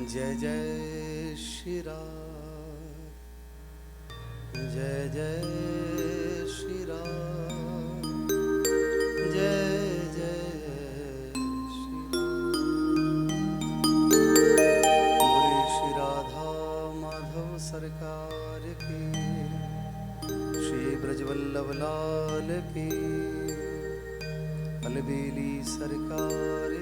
जय जय श्री राम, जय जय श्री राम, जय जय श्री राम। बोले श्री राधा माधव सरकार की, श्री ब्रजवल्लभ लाल की, अलबेली सरकार की,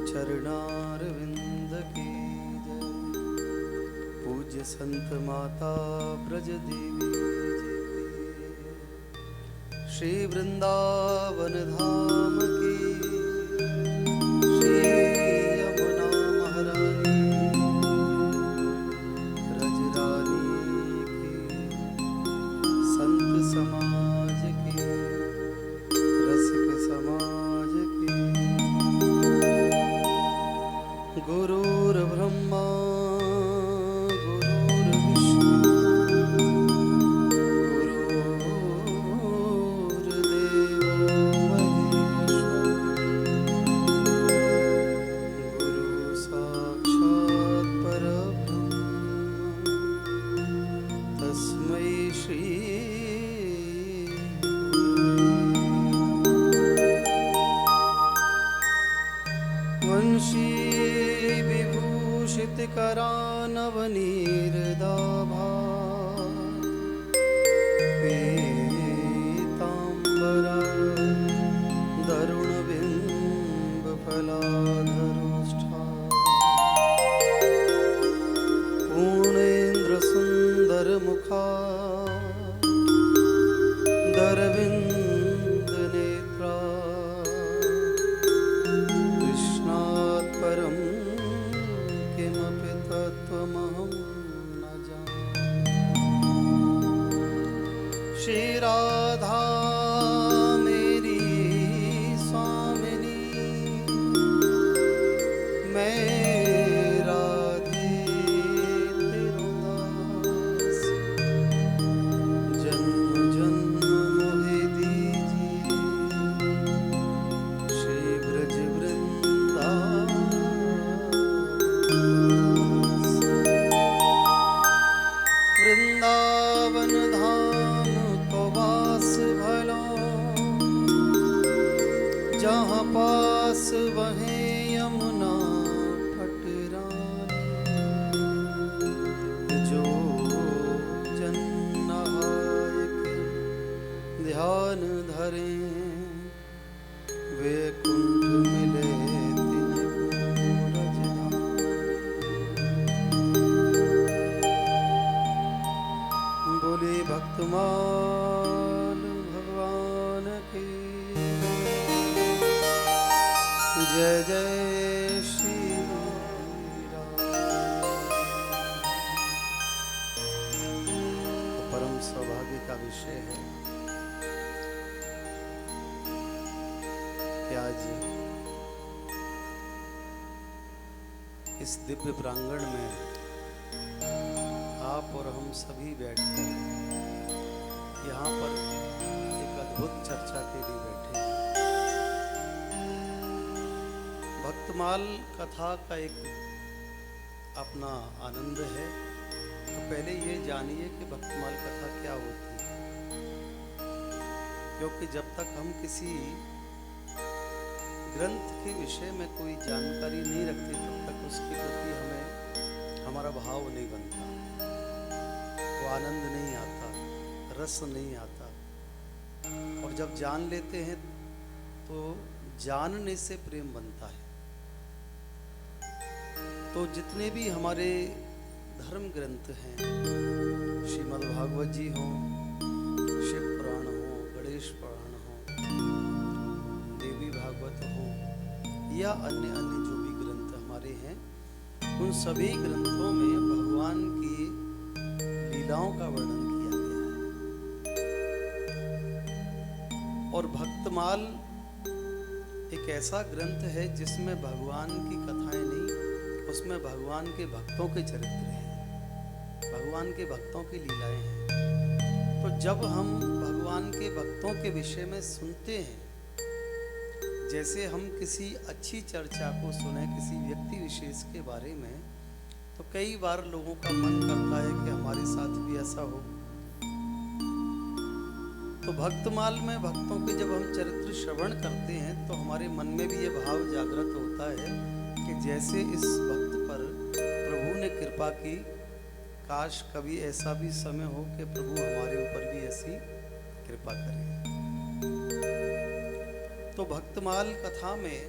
चरणारविंद की जय। पूज्य संत माता ब्रज देवी जी की, श्री वृंदावन धाम की, श्री यमुना महारानी रजरानी की, संत समाज की, रसिक समाज की। गुरुर्ब्रह्मा गुरुर्विष्णु गुरुर्देवो महेश्वरः, गुरु साक्षात् परब्रह्म तस्मै श्री वंशी करानवनीरदाभा पीताम्बरा दरुणबिम्बफलाधरोष्ठा पूर्णेन्द्रसुन्दरमुखा दरविन्दनेत्रा कृष्णात् परं किमपि तत्त्वमहं न जाने। श्री राधा मेरी स्वामिनी, मैं राधे तेरो दास, जन्म जन्म मोहि दीजिए श्री ब्रज वृंदावन धाम को वास भलो, जहाँ पास वहीं यमुना पटरानी। जो जन नहाय के ध्यान धरे, वे कुंठ मिले भक्तमाल भगवान की जय जय श्री राम। तो परम सौभाग्य का विषय है कि आज इस दिव्य प्रांगण में आप और हम सभी बैठकर यहाँ पर एक अद्भुत चर्चा के लिए बैठे हैं। भक्तमाल कथा का एक अपना आनंद है। तो पहले ये जानिए कि भक्तमाल कथा क्या होती है, क्योंकि जब तक हम किसी ग्रंथ के विषय में कोई जानकारी नहीं रखते तब तक उसके प्रति हमें हमारा भाव नहीं बनता, वो आनंद नहीं आता, रस नहीं आता। और जब जान लेते हैं तो जानने से प्रेम बनता है। तो जितने भी हमारे धर्म ग्रंथ हैं, श्रीमद् भागवत जी हो, शिव पुराण हो, गणेश पुराण हो, देवी भागवत हो, या अन्य अन्य जो भी ग्रंथ हमारे हैं, उन सभी ग्रंथों में भगवान की लीलाओं का वर्णन किया गया है। और भक्तमाल एक ऐसा ग्रंथ है जिसमें भगवान की कथाएं नहीं, उसमें भगवान के भक्तों के चरित्र हैं, भगवान के भक्तों की लीलाएं हैं। तो जब हम भगवान के भक्तों के विषय में सुनते हैं, जैसे हम किसी अच्छी चर्चा को सुने किसी व्यक्ति विशेष के बारे में, तो कई बार लोगों का मन करता है कि हमारे साथ भी ऐसा हो। तो भक्तमाल में भक्तों के जब हम चरित्र श्रवण करते हैं तो हमारे मन में भी ये भाव जागृत होता है कि जैसे इस भक्त पर प्रभु ने कृपा की, काश कभी ऐसा भी समय हो कि प्रभु हमारे ऊपर भी ऐसी कृपा करें। तो भक्तमाल कथा में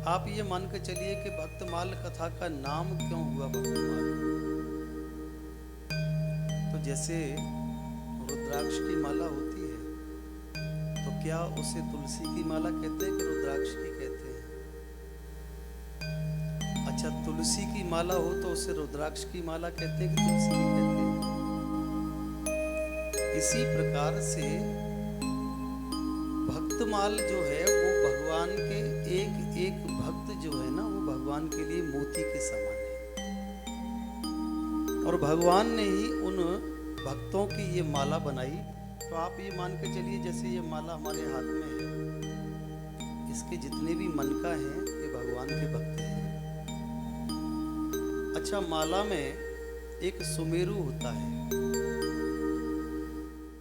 आप ये मान के चलिए कि भक्तमाल कथा का नाम क्यों हुआ भक्तमाल। तो जैसे रुद्राक्ष की माला होती है तो क्या उसे तुलसी की माला कहते हैं कि रुद्राक्ष की कहते हैं? अच्छा, तुलसी की माला हो तो उसे रुद्राक्ष की माला कहते हैं कि तुलसी की कहते हैं? इसी प्रकार से भक्तमाल जो है वो भगवान के एक एक भक्त जो है ना, वो भगवान के लिए मोती के समान है और भगवान ने ही उन भक्तों की ये माला बनाई। तो आप ये मान के चलिए जैसे ये माला हमारे हाथ में है, इसके जितने भी मनका हैं ये भगवान के भक्त हैं। अच्छा, माला में एक सुमेरु होता है।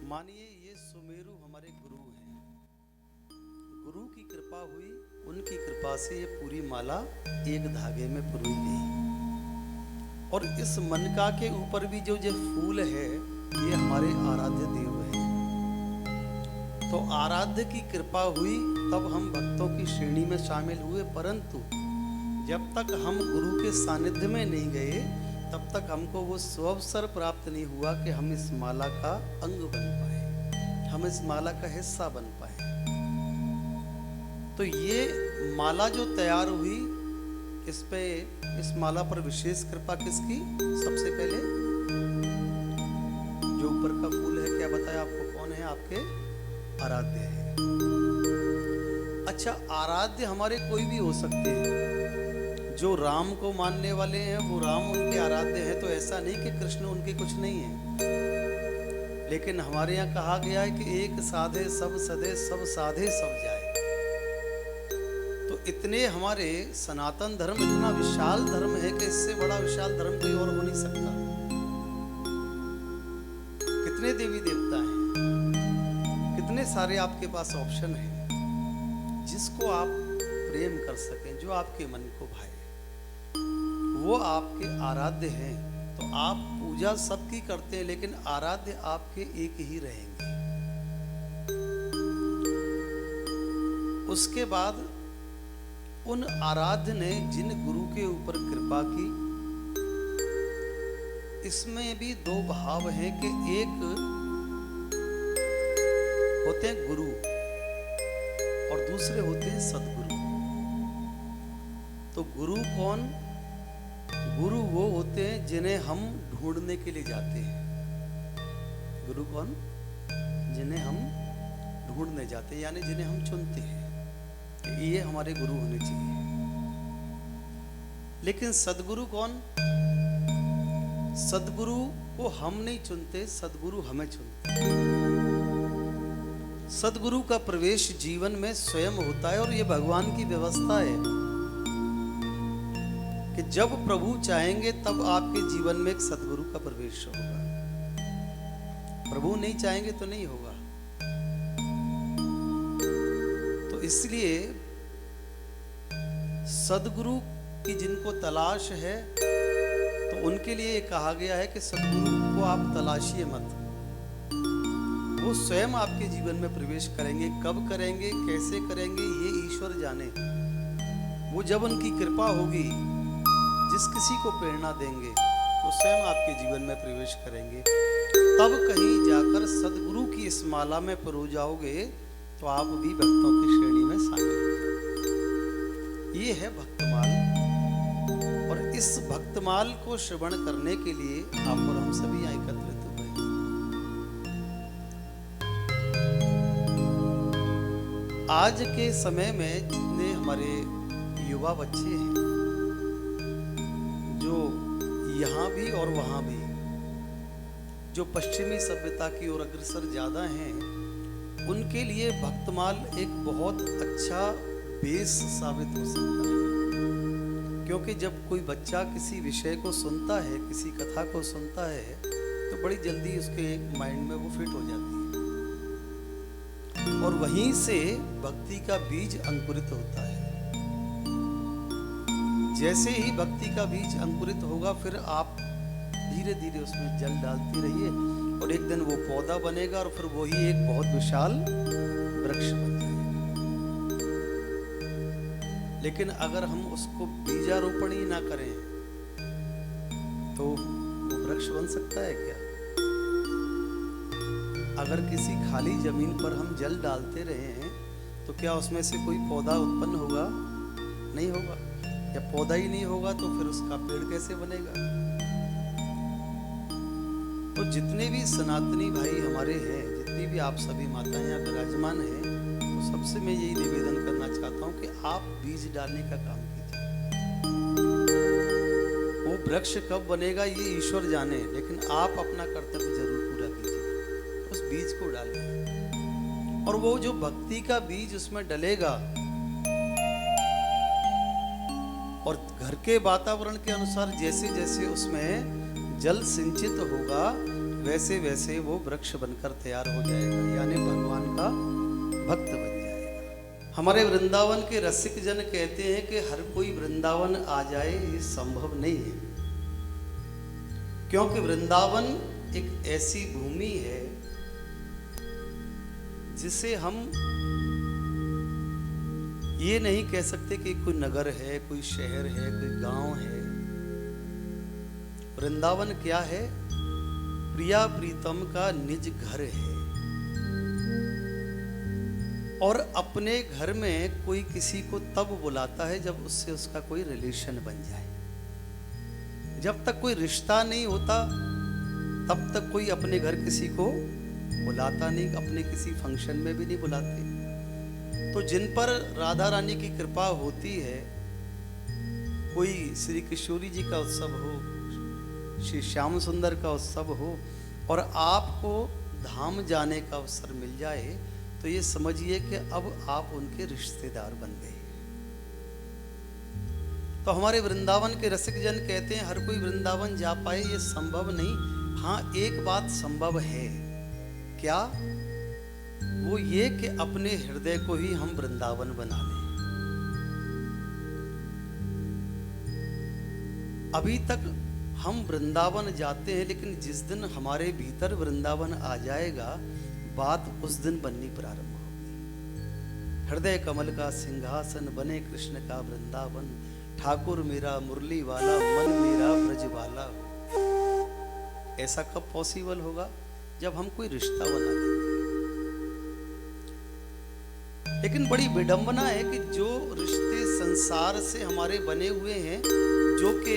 मानिए ये सुमेरु हमारे गुरु हैं, गुरु की कृपा हुई, उनकी कृपा से ये पूरी माला एक धागे में पिरोई गई। और इस मनका के ऊपर भी जो फूल है ये हमारे आराध्य देव हैं। तो आराध्य की कृपा हुई तब हम भक्तों की श्रेणी में शामिल हुए, परंतु जब तक हम गुरु के सानिध्य में नहीं गए तब तक हमको वो सुअवसर प्राप्त नहीं हुआ कि हम इस माला का अंग बन पाए, हम इस माला का हिस्सा बन पाए। तो ये माला जो तैयार हुई, इस माला पर विशेष कृपा किसकी? सबसे पहले जो ऊपर का फूल है, क्या बताया आपको कौन है? आपके आराध्य है। अच्छा, आराध्य हमारे कोई भी हो सकते हैं। जो राम को मानने वाले हैं वो राम उनके आराध्य हैं, तो ऐसा नहीं कि कृष्ण उनके कुछ नहीं है। लेकिन हमारे यहाँ कहा गया है कि एक साधे सब सदे, सब साधे सब जाए। तो इतने हमारे सनातन धर्म इतना विशाल धर्म है कि इससे बड़ा विशाल धर्म कोई और हो नहीं सकता। कितने देवी देवता हैं, कितने सारे आपके पास ऑप्शन हैं। जिसको आप प्रेम कर सकें, जो आपके मन को भाए, वो आपके आराध्य हैं। तो आप पूजा सबकी करते हैं लेकिन आराध्य आपके एक ही रहेंगे। उसके बाद उन आराध्य ने जिन गुरु के ऊपर कृपा की, इसमें भी दो भाव हैं कि एक होते हैं गुरु और दूसरे होते हैं सदगुरु। तो गुरु कौन? गुरु वो होते हैं जिन्हें हम ढूंढने के लिए जाते हैं। गुरु कौन? जिन्हें हम ढूंढने जाते हैं, यानी जिन्हें हम चुनते हैं, ये हमारे गुरु होने चाहिए। लेकिन सदगुरु कौन? सदगुरु को हम नहीं चुनते, सदगुरु हमें चुनते हैं। सदगुरु का प्रवेश जीवन में स्वयं होता है और ये भगवान की व्यवस्था है कि जब प्रभु चाहेंगे तब आपके जीवन में एक सदगुरु का प्रवेश होगा। प्रभु नहीं चाहेंगे तो नहीं होगा। तो इसलिए सदगुरु की जिनको तलाश है तो उनके लिए कहा गया है कि सदगुरु को आप तलाशिए मत, वो स्वयं आपके जीवन में प्रवेश करेंगे। कब करेंगे, कैसे करेंगे, ये ईश्वर जाने। वो जब उनकी कृपा होगी, जिस किसी को प्रेरणा देंगे वो स्वयं आपके जीवन में प्रवेश करेंगे। तब कहीं जाकर सदगुरु की इस माला में परो जाओगे तो आप भी भक्तों की श्रेणी में शामिल होंगे। ये है भक्तमाल। और इस भक्तमाल को श्रवण करने के लिए आप और हम सभी यहाँ एकत्रित हुए। आज के समय में जितने हमारे युवा बच्चे हैं, जो यहाँ भी और वहाँ भी, जो पश्चिमी सभ्यता की ओर अग्रसर ज़्यादा हैं, उनके लिए भक्तमाल एक बहुत अच्छा बेस साबित हो सकता है। क्योंकि जब कोई बच्चा किसी विषय को सुनता है, किसी कथा को सुनता है, तो बड़ी जल्दी उसके माइंड में वो फिट हो जाती है और वहीं से भक्ति का बीज अंकुरित होता है। जैसे ही भक्ति का बीज अंकुरित होगा, फिर आप धीरे धीरे उसमें जल डालते रहिए और एक दिन वो पौधा बनेगा और फिर वही एक बहुत विशाल वृक्ष बन जाएगा। लेकिन अगर हम उसको बीजारोपण ही ना करें तो वो वृक्ष बन सकता है क्या? अगर किसी खाली जमीन पर हम जल डालते रहे हैं तो क्या उसमें से कोई पौधा उत्पन्न होगा? नहीं होगा। या पौधा ही नहीं होगा तो फिर उसका पेड़ कैसे बनेगा? तो जितने भी सनातनी भाई हमारे हैं, जितनी भी आप सभी माताएं यहाँ विराजमान हैं, तो सबसे मैं यही निवेदन करना चाहता हूँ कि आप बीज डालने का काम कीजिए। वो वृक्ष कब बनेगा ये ईश्वर जाने, लेकिन आप अपना कर्तव्य जरूर पूरा कीजिए। उस बीज को डालिए और वो जो भक्ति का बीज उसमें डलेगा और घर के वातावरण के अनुसार जैसे जैसे उसमें जल सिंचित होगा, वैसे वैसे वो वृक्ष बनकर तैयार हो जाएगा, यानी भगवान का भक्त बन जाएगा। हमारे वृंदावन के रसिक जन कहते हैं कि हर कोई वृंदावन आ जाए ये संभव नहीं है, क्योंकि वृंदावन एक ऐसी भूमि है जिसे हम ये नहीं कह सकते कि कोई नगर है, कोई शहर है, कोई गांव है। वृंदावन क्या है? प्रिया प्रीतम का निज घर है। और अपने घर में कोई किसी को तब बुलाता है जब उससे उसका कोई रिलेशन बन जाए। जब तक कोई रिश्ता नहीं होता तब तक कोई अपने घर किसी को बुलाता नहीं, अपने किसी फंक्शन में भी नहीं बुलाते। तो जिन पर राधा रानी की कृपा होती है, कोई श्री किशोरी जी का उत्सव हो, श्री श्याम सुंदर का उत्सव हो और आपको धाम जाने का अवसर मिल जाए, तो ये समझिए कि अब आप उनके रिश्तेदार बन गए। तो हमारे वृंदावन के रसिक जन कहते हैं हर कोई वृंदावन जा पाए ये संभव नहीं। हाँ, एक बात संभव है। क्या? वो ये कि अपने हृदय को ही हम वृंदावन बना लें। अभी तक हम वृंदावन जाते हैं, लेकिन जिस दिन हमारे भीतर वृंदावन आ जाएगा, बात उस दिन बननी प्रारंभ होगी। हृदय कमल का सिंहासन बने कृष्ण का वृंदावन, ठाकुर मेरा मुरली वाला, मन मेरा ब्रज वाला। ऐसा कब पॉसिबल होगा? जब हम कोई रिश्ता बना लेंगे। लेकिन बड़ी विडंबना है कि जो रिश्ते संसार से हमारे बने हुए हैं, जो कि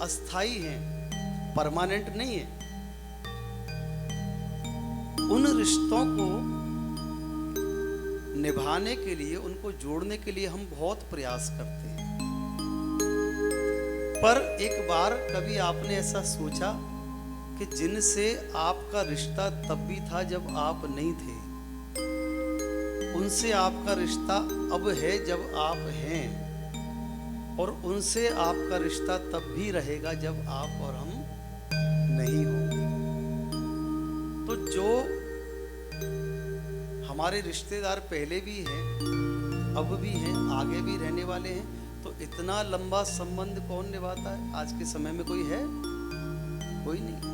अस्थाई हैं, परमानेंट नहीं है, उन रिश्तों को निभाने के लिए, उनको जोड़ने के लिए हम बहुत प्रयास करते हैं। पर एक बार कभी आपने ऐसा सोचा कि जिनसे आपका रिश्ता तब भी था जब आप नहीं थे, उनसे आपका रिश्ता अब है जब आप हैं, और उनसे आपका रिश्ता तब भी रहेगा जब आप और हम नहीं होंगे। तो जो हमारे रिश्तेदार पहले भी हैं, अब भी हैं, आगे भी रहने वाले हैं, तो इतना लंबा संबंध कौन निभाता है? आज के समय में कोई है? कोई नहीं।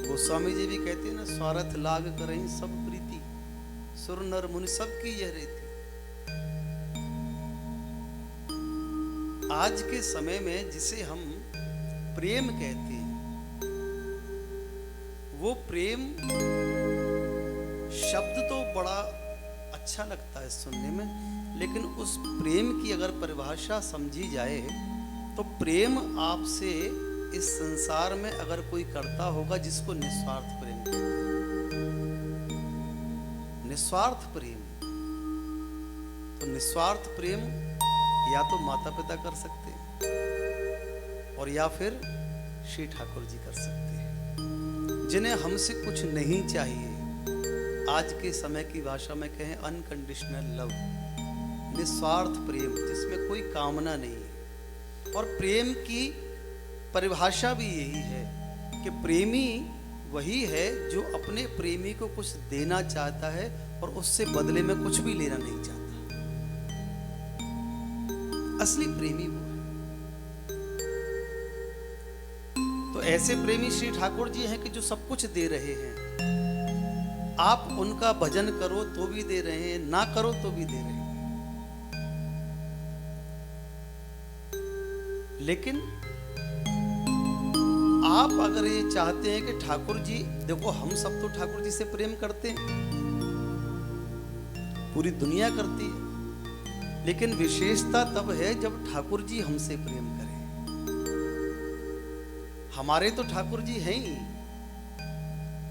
गोस्वामी जी भी कहते हैं ना, स्वार्थ लाग करहीं सब प्रीति, सुर नर मुनि सबकी यह रीति। आज के समय में जिसे हम प्रेम कहते हैं, वो प्रेम शब्द तो बड़ा अच्छा लगता है सुनने में, लेकिन उस प्रेम की अगर परिभाषा समझी जाए तो प्रेम आपसे इस संसार में अगर कोई करता होगा जिसको निस्वार्थ प्रेम कहते हैं। निस्वार्थ प्रेम, तो निस्वार्थ प्रेम या तो माता पिता कर सकते हैं और या फिर श्री ठाकुर जी कर सकते हैं। जिन्हें हमसे कुछ नहीं चाहिए, आज के समय की भाषा में कहें अनकंडीशनल लव, निस्वार्थ प्रेम जिसमें कोई कामना नहीं है। और प्रेम की परिभाषा भी यही है कि प्रेमी वही है जो अपने प्रेमी को कुछ देना चाहता है और उससे बदले में कुछ भी लेना नहीं चाहता। असली प्रेमी वो है। तो ऐसे प्रेमी श्री ठाकुर जी हैं कि जो सब कुछ दे रहे हैं। आप उनका भजन करो तो भी दे रहे हैं, ना करो तो भी दे रहे हैं। लेकिन आप अगर ये चाहते हैं कि ठाकुर जी, देखो हम सब तो ठाकुर जी से प्रेम करते हैं, पूरी दुनिया करती है, लेकिन विशेषता तब है जब ठाकुर जी हमसे प्रेम करें। हमारे तो ठाकुर जी हैं ही,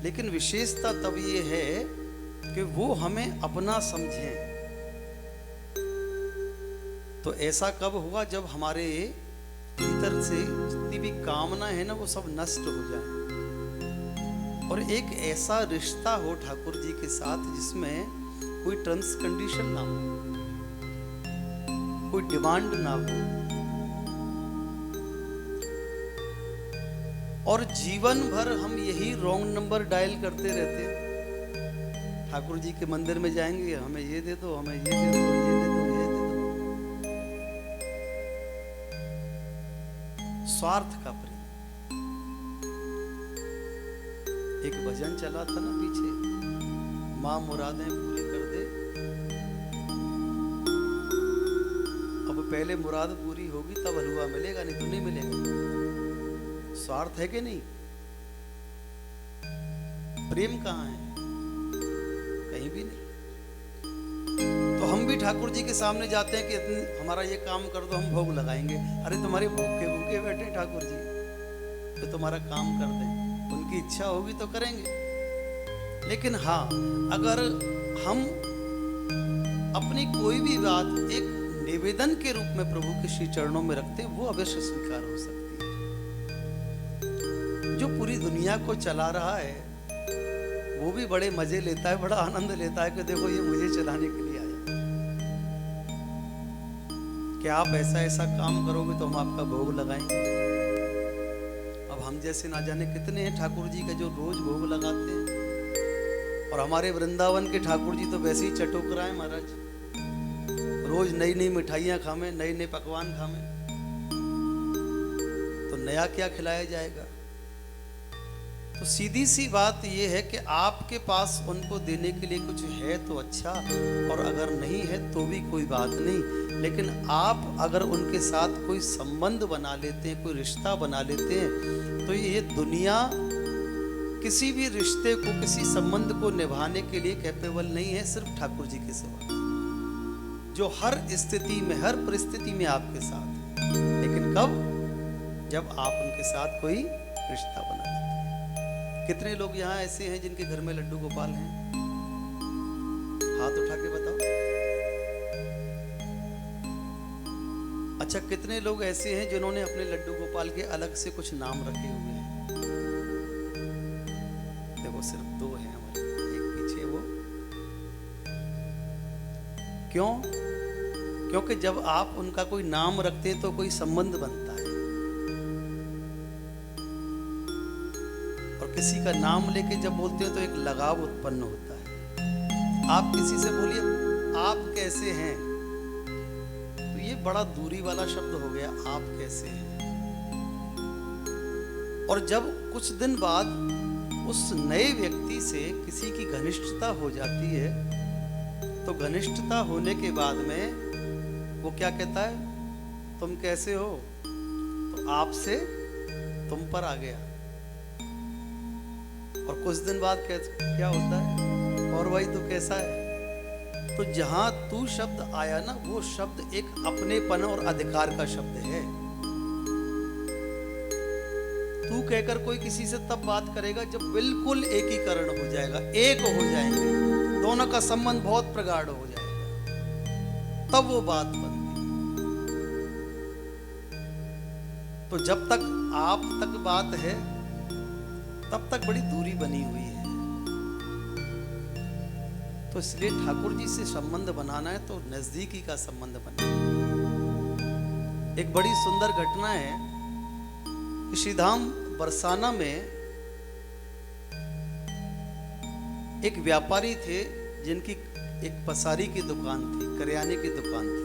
लेकिन विशेषता तब ये है कि वो हमें अपना समझें। तो ऐसा कब होगा जब हमारे भीतर से जितनी भी कामना है ना वो सब नष्ट हो जाए और एक ऐसा रिश्ता हो ठाकुर जी के साथ जिसमें कोई टर्म्स कंडीशन ना हो, कोई डिमांड ना हो, और जीवन भर हम यही रॉन्ग नंबर डायल करते रहते हैं। ठाकुर जी के मंदिर में जाएंगे, हमें ये दे दो, हमें ये दे दो, ये दे दो, ये दे दो। स्वार्थ का प्रेम। एक भजन चला था ना पीछे, मां मुरादें पूरी कर दे। अब पहले मुराद पूरी होगी तब हलवा मिलेगा, नहीं तो नहीं मिलेगा। स्वार्थ है कि नहीं? प्रेम कहाँ है? कहीं भी नहीं। तो हम भी ठाकुर जी के सामने जाते हैं कि हमारा ये काम कर दो, हम भोग लगाएंगे। अरे तुम्हारे भूखे भूखे बैठे ठाकुर जी, तो तुम्हारा काम कर दें, उनकी इच्छा होगी तो करेंगे। लेकिन हाँ, अगर हम अपनी कोई भी बात एक निवेदन के रूप में प्रभु के श्री चरणों में रखते हैं, वो अवश्य स्वीकार हो सकती है। जो पूरी दुनिया को चला रहा है वो भी बड़े मजे लेता है, बड़ा आनंद लेता है कि देखो ये मुझे चलाने के लिए आया। कि आप ऐसा ऐसा काम करोगे तो हम आपका भोग लगाएंगे। अब हम जैसे ना जाने कितने हैं ठाकुर जी का जो रोज भोग लगाते हैं। और हमारे वृंदावन के ठाकुर जी तो वैसे ही चटोकरा है महाराज, रोज नई नई मिठाइयाँ खामें, नए नए पकवान खामें, तो नया क्या खिलाया जाएगा। तो सीधी सी बात यह है कि आपके पास उनको देने के लिए कुछ है तो अच्छा, और अगर नहीं है तो भी कोई बात नहीं। लेकिन आप अगर उनके साथ कोई संबंध बना लेते हैं, कोई रिश्ता बना लेते हैं, तो ये दुनिया किसी भी रिश्ते को, किसी संबंध को निभाने के लिए कैपेबल नहीं है, सिर्फ ठाकुर जी के सिवा, जो हर स्थिति में, हर परिस्थिति में आपके साथ है। लेकिन कब? जब आप उनके साथ कोई रिश्ता बना लेते हैं। कितने लोग यहाँ ऐसे हैं जिनके घर में लड्डू गोपाल हैं? हाथ उठा के बताओ। अच्छा, कितने लोग ऐसे हैं जिन्होंने अपने लड्डू गोपाल के अलग से कुछ नाम रखे हुए हैं? देखो सिर्फ दो हैं हमारे, एक पीछे वो। क्यों? क्योंकि जब आप उनका कोई नाम रखते हैं तो कोई संबंध बनता है, और किसी का नाम लेके जब बोलते हैं तो एक लगाव उत्पन्न होता है। आप किसी से बोलिए आप कैसे हैं, तो ये बड़ा दूरी वाला शब्द हो गया, आप कैसे हैं। और जब कुछ दिन बाद उस नए व्यक्ति से किसी की घनिष्ठता हो जाती है, तो घनिष्ठता होने के बाद में वो क्या कहता है? तुम कैसे हो? तो आपसे तुम पर आ गया। और कुछ दिन बाद क्या होता है? और भाई तू कैसा है? तो जहां तू शब्द आया ना, वो शब्द एक अपनेपन और अधिकार का शब्द है। तू कहकर कोई किसी से तब बात करेगा जब बिल्कुल एकीकरण हो जाएगा, एक हो जाएंगे, दोनों का संबंध बहुत प्रगाढ़ हो जाएगा, तब वो बात बनती। तो जब तक आप तक बात है तब तक बड़ी दूरी बनी हुई है। तो इसलिए ठाकुर जी से संबंध बनाना है तो नजदीकी का संबंध बनाना है। एक बड़ी सुंदर घटना है, श्रीधाम बरसाना में एक व्यापारी थे जिनकी एक पसारी की दुकान थी, करियाने की दुकान थी।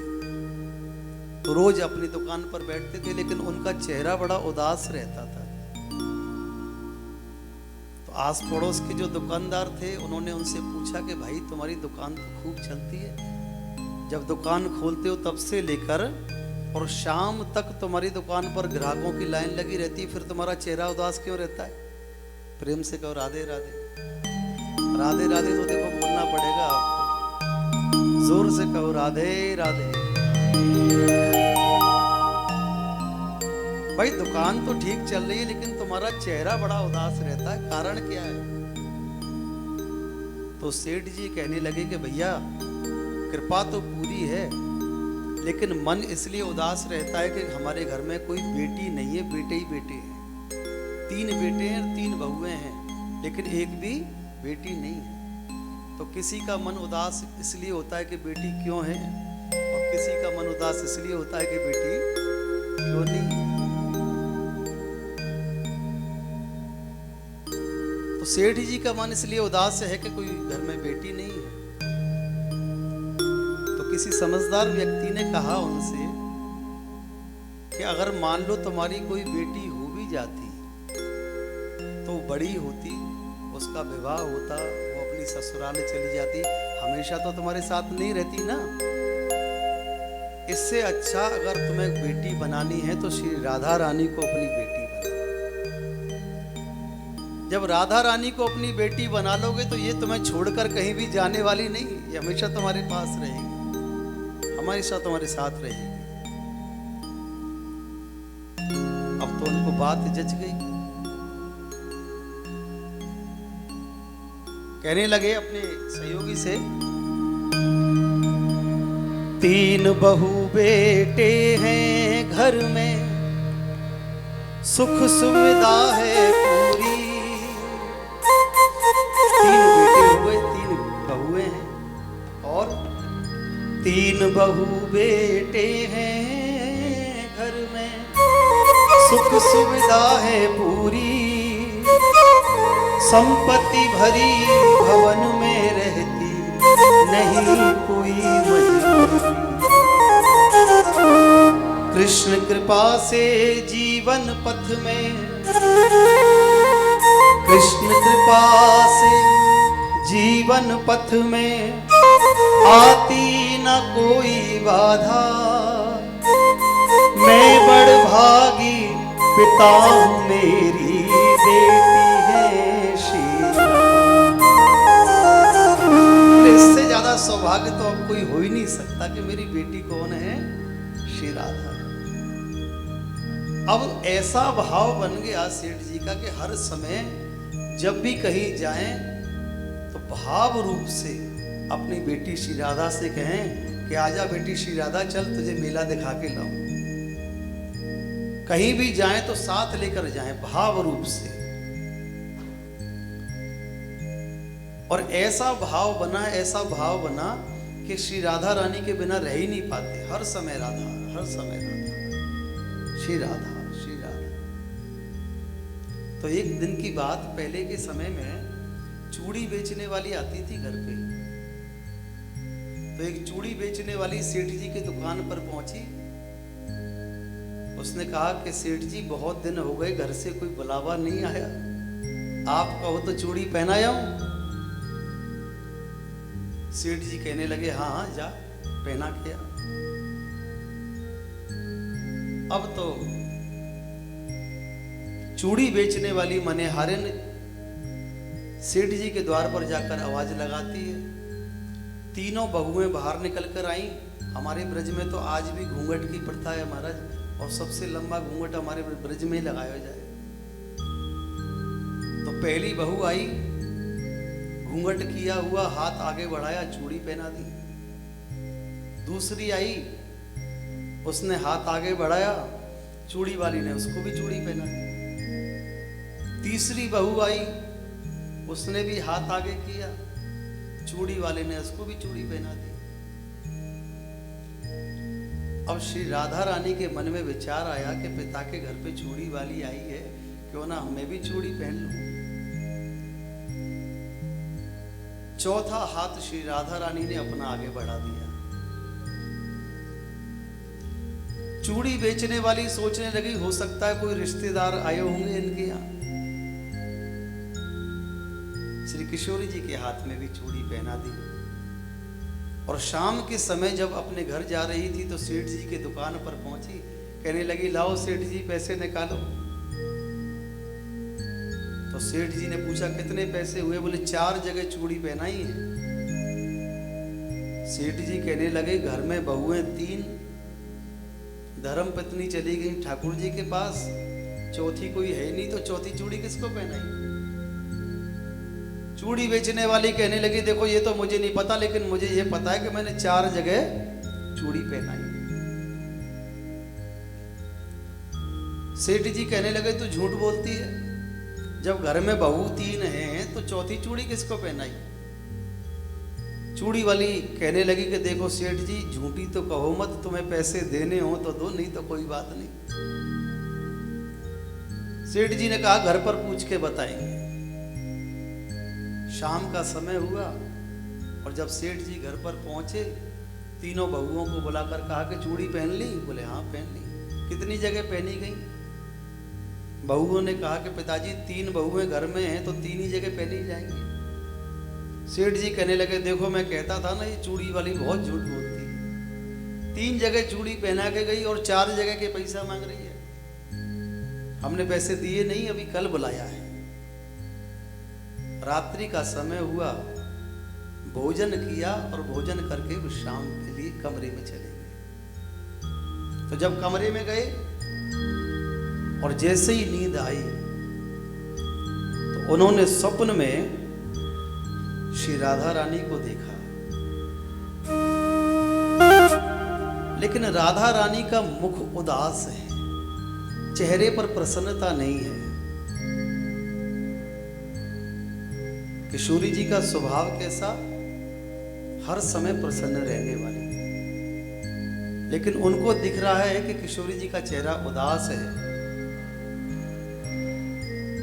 तो रोज अपनी दुकान पर बैठते थे, लेकिन उनका चेहरा बड़ा उदास रहता था। तो आस पड़ोस के जो दुकानदार थे उन्होंने उनसे पूछा कि भाई तुम्हारी दुकान तो खूब चलती है, जब दुकान खोलते हो तब से लेकर और शाम तक तुम्हारी दुकान पर ग्राहकों की लाइन लगी रहती है, फिर तुम्हारा चेहरा उदास क्यों रहता है? प्रेम से कहो राधे राधे। राधे राधे तो देखो बोलना पड़ेगा आपको, जोर से कहो राधे राधे। भाई दुकान तो ठीक चल रही है लेकिन तुम्हारा चेहरा बड़ा उदास रहता है, कारण क्या है? तो सेठ जी कहने लगे कि भैया कृपा तो पूरी है, लेकिन मन इसलिए उदास रहता है कि हमारे घर में कोई बेटी नहीं है, बेटे ही बेटे हैं। 3 बेटे हैं और 3 बहुएं हैं, लेकिन एक भी बेटी नहीं है। तो किसी का मन उदास इसलिए होता है कि बेटी क्यों है, और किसी का मन उदास इसलिए होता है कि बेटी क्यों नहीं है। तो सेठ जी का मन इसलिए उदास है कि कोई घर में बेटी नहीं है। तो किसी समझदार व्यक्ति ने कहा उनसे कि अगर मान लो तुम्हारी कोई बेटी हो भी जाती तो बड़ी होती, उसका विवाह होता, वो अपनी ससुराल चली जाती, हमेशा तो तुम्हारे साथ नहीं रहती ना। इससे अच्छा अगर तुम्हें बेटी बनानी है तो श्री राधा रानी को अपनी बेटी बना। जब राधा रानी को अपनी बेटी बना लोगे तो ये तुम्हें छोड़कर कहीं भी जाने वाली नहीं, ये हमेशा तुम्हारे पास रहेगी, हमेशा तुम्हारे साथ रहेगी। अब तो उनको बात जच गई, कहने लगे अपने सहयोगी से, 3 बहू बेटे हैं घर में, सुख सुविधा है पूरी। 3 बेटे हुए, 3 बहुएं हैं, और 3 बहू बेटे हैं घर में, सुख सुविधा है पूरी। संपत्ति भरी भवन में रहती, नहीं कोई मजबूरी। कृष्ण कृपा से जीवन पथ में, कृष्ण कृपा से जीवन पथ में आती न कोई बाधा। मैं बड़ भागी पिता हूँ, मेरी बेटी है श्री राधा। इससे ज्यादा सौभाग्य तो अब कोई हो ही नहीं सकता कि मेरी बेटी कौन है, श्री राधा है। अब ऐसा भाव बन गया सेठ जी का कि हर समय जब भी कहीं जाएं तो भाव रूप से अपनी बेटी श्री राधा से कहें कि आजा बेटी श्री राधा, चल तुझे मेला दिखा के लाऊं। कहीं भी जाएं तो साथ लेकर जाएं, भाव रूप से। और ऐसा भाव बना, ऐसा भाव बना कि श्री राधा रानी के बिना रह ही नहीं पाते, हर समय राधा, हर समय राधा, श्री राधा श्री राधा। तो एक दिन की बात, पहले के समय में चूड़ी बेचने वाली आती थी घर पे। तो एक चूड़ी बेचने वाली सेठ जी की दुकान पर पहुंची। उसने कहा कि सेठ जी बहुत दिन हो गए, घर से कोई बुलावा नहीं आया, आप कहो तो चूड़ी पहनाया हूं। सेठ जी कहने लगे हाँ हाँ जा पहना के आ। अब तो चूड़ी बेचने वाली मनेहारिन सेठ जी के द्वार पर जाकर आवाज लगाती है। तीनों बहुएं बाहर निकल कर आई। हमारे ब्रज में तो आज भी घूंघट की प्रथा है महाराज, और सबसे लंबा घूंघट हमारे ब्रज में लगाया जाए। तो पहली बहू आई, घूंघट किया हुआ हाथ आगे बढ़ाया, चूड़ी पहना दी। दूसरी आई, उसने हाथ आगे बढ़ाया, चूड़ी वाली ने उसको भी चूड़ी पहना दी। तीसरी बहू आई, उसने भी हाथ आगे किया, चूड़ी वाले ने उसको भी चूड़ी पहना दी। अब श्री राधा रानी के मन में विचार आया कि पिता के घर पे चूड़ी वाली आई है, क्यों ना मैं भी चूड़ी पहन लूं। चौथा हाथ श्री राधा रानी ने अपना आगे बढ़ा दिया। चूड़ी बेचने वाली सोचने लगी हो सकता है कोई रिश्तेदार आए होंगे इनके यहाँ। श्री किशोरी जी के हाथ में भी चूड़ी पहना दी। और शाम के समय जब अपने घर जा रही थी तो सेठ जी के दुकान पर पहुंची, कहने लगी लाओ सेठ जी पैसे निकालो। तो सेठ जी ने पूछा कितने पैसे हुए? बोले 4 जगह चूड़ी पहनाई है। सेठ जी कहने लगे घर में बहुएं 3, धर्म पत्नी चली गई ठाकुर जी के पास, चौथी कोई है नहीं, तो चौथी चूड़ी किसको पहनाई? चूड़ी बेचने वाली कहने लगी देखो ये तो मुझे नहीं पता, लेकिन मुझे ये पता है कि मैंने 4 जगह चूड़ी पहनाई। सेठ जी कहने लगे तू झूठ बोलती है, जब घर में बहू 3 हैं तो चौथी चूड़ी किसको पहनाई? चूड़ी वाली कहने लगी कि देखो सेठ जी झूठी तो कहो मत, तुम्हें पैसे देने हो तो दो, नहीं तो कोई बात नहीं। सेठ जी ने कहा घर पर पूछ के बताएंगे। शाम का समय हुआ और जब सेठ जी घर पर पहुंचे, तीनों बहुओं को बुलाकर कहा कि चूड़ी पहन ली? बोले हाँ पहन ली। कितनी जगह पहनी गई? बहुओं ने कहा कि पिताजी 3 बहुएं घर में हैं तो 3 ही जगह पहनी जाएंगी। सेठ जी कहने लगे देखो मैं कहता था ना ये चूड़ी वाली बहुत झूठ बोलती है, 3 जगह चूड़ी पहना के गई और 4 जगह के पैसा मांग रही है। हमने पैसे दिए नहीं, अभी कल बुलाया है। रात्रि का समय हुआ, भोजन किया और भोजन करके विश्राम के लिए कमरे में चले गए। तो जब कमरे में गए और जैसे ही नींद आई तो उन्होंने स्वप्न में श्री राधा रानी को देखा, लेकिन राधा रानी का मुख उदास है, चेहरे पर प्रसन्नता नहीं है। किशोरी जी का स्वभाव कैसा? हर समय प्रसन्न रहने वाली, लेकिन उनको दिख रहा है कि किशोरी जी का चेहरा उदास है।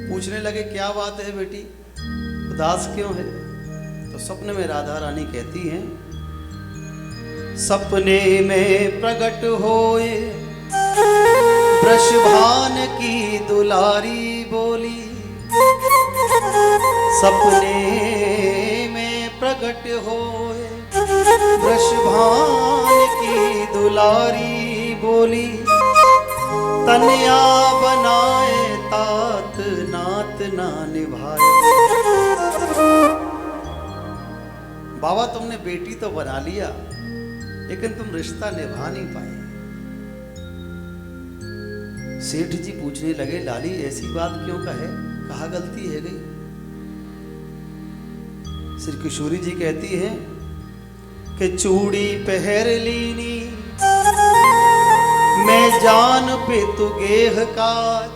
पूछने लगे क्या बात है बेटी, उदास क्यों है? तो स्वप्न में राधा रानी कहती हैं सपने में प्रकट होए वृषभान की दुलारी बोली, सपने में प्रकट होए वृषभान की दुलारी बोली, तनिया बनाए तात नात ना निभाए। बाबा तुमने बेटी तो बना लिया, लेकिन तुम रिश्ता निभा नहीं पाए। सेठ जी पूछने लगे लाली ऐसी बात क्यों कहे, कहा गलती है गई? श्री किशोरी जी कहती है कि चूड़ी पहर लीनी मैं जान पे तु गेह काज।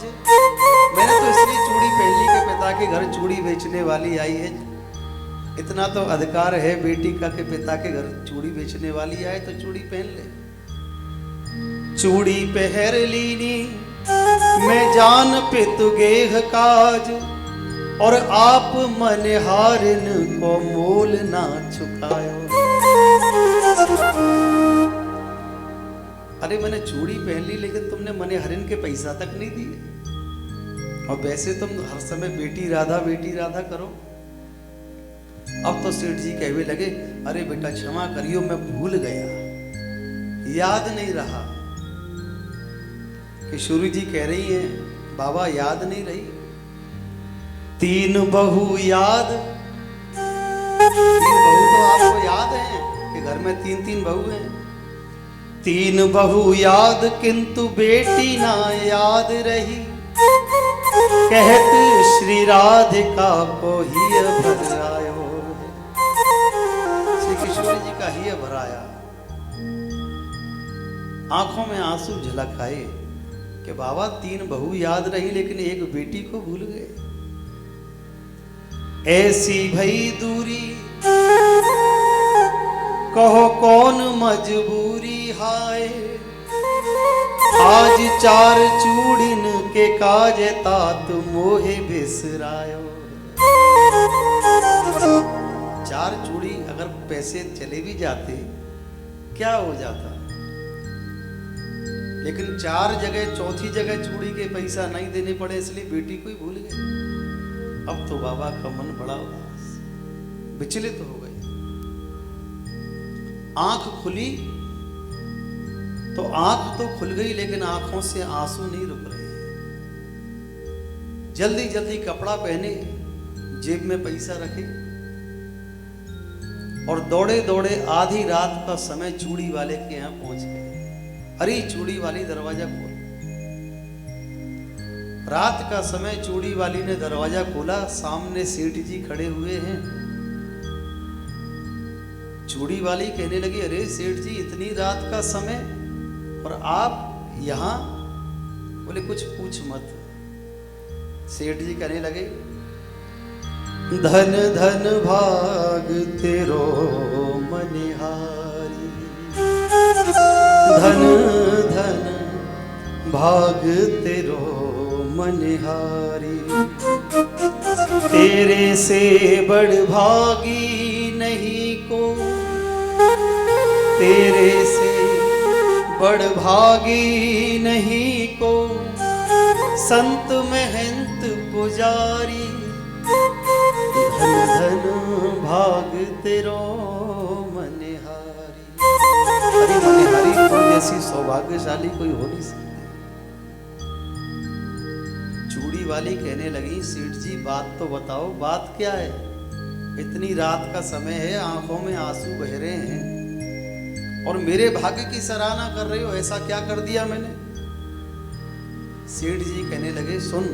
मैंने तो इसलिए चूड़ी पहन ली कि पिता के घर चूड़ी बेचने वाली आई है। इतना तो अधिकार है बेटी का कि पिता के घर चूड़ी बेचने वाली आए तो चूड़ी पहन ले। चूड़ी पहर लीनी मैं जान पे तु गेह काज, और आप मनहारिन को मोल ना चुकायो। अरे मैंने चूड़ी पहन ली, लेकिन तुमने मनहारिन के पैसा तक नहीं दिए, और वैसे तुम हर समय बेटी राधा करो। अब तो सेठ जी कहने लगे अरे बेटा क्षमा करियो, मैं भूल गया, याद नहीं रहा। किशोरी जी कह रही हैं बाबा याद नहीं रही? 3 बहू याद, 3 बहू तो आपको याद है कि घर में 3 बहू हैं। 3 बहू याद किंतु बेटी ना याद रही, कहत श्री राधिका को ही भरायो। श्री किशोरी जी का ही भराया, आंखों में आंसू झलक आए कि बाबा 3 बहू याद रही लेकिन एक बेटी को भूल गए। ऐसी भई दूरी कहो कौन मजबूरी हाय, आज चार चूड़िन के काज तात मोहे बिसरायो। चार चूड़ी अगर पैसे चले भी जाते क्या हो जाता, लेकिन चार जगह चौथी जगह चूड़ी के पैसा नहीं देने पड़े इसलिए बेटी को ही भूल गए। अब तो बाबा का मन बड़ा उदास विचलित हो गए। आंख खुली तो आंख तो खुल गई लेकिन आंखों से आंसू नहीं रुक रहे। जल्दी जल्दी कपड़ा पहने, जेब में पैसा रखे और दौड़े दौड़े आधी रात का समय चूड़ी वाले के यहां पहुंच गए। अरे चूड़ी वाली दरवाजा खोल। रात का समय चूड़ी वाली ने दरवाजा खोला, सामने सेठ जी खड़े हुए हैं। चूड़ी वाली कहने लगी, अरे सेठ जी इतनी रात का समय और आप यहां? बोले कुछ पूछ मत। सेठ जी कहने लगे, धन धन भाग तेरो मनिहारी, धन धन भाग तेरो मनिहारी, तेरे से बड़ भागी नहीं को, तेरे से बड़ भागी नहीं को, संत महंत पुजारी, धन धन भाग तेरो मनिहारी। अरे मनिहारी तो जैसी सौभाग्यशाली कोई हो नहीं सकती। चूड़ी वाली कहने लगी, सेठ जी बात तो बताओ, बात क्या है? इतनी रात का समय है, आंखों में आंसू बह रहे हैं और मेरे भाग्य की सराहना कर रहे हो, ऐसा क्या कर दिया मैंने? सेठ जी कहने लगे, सुन,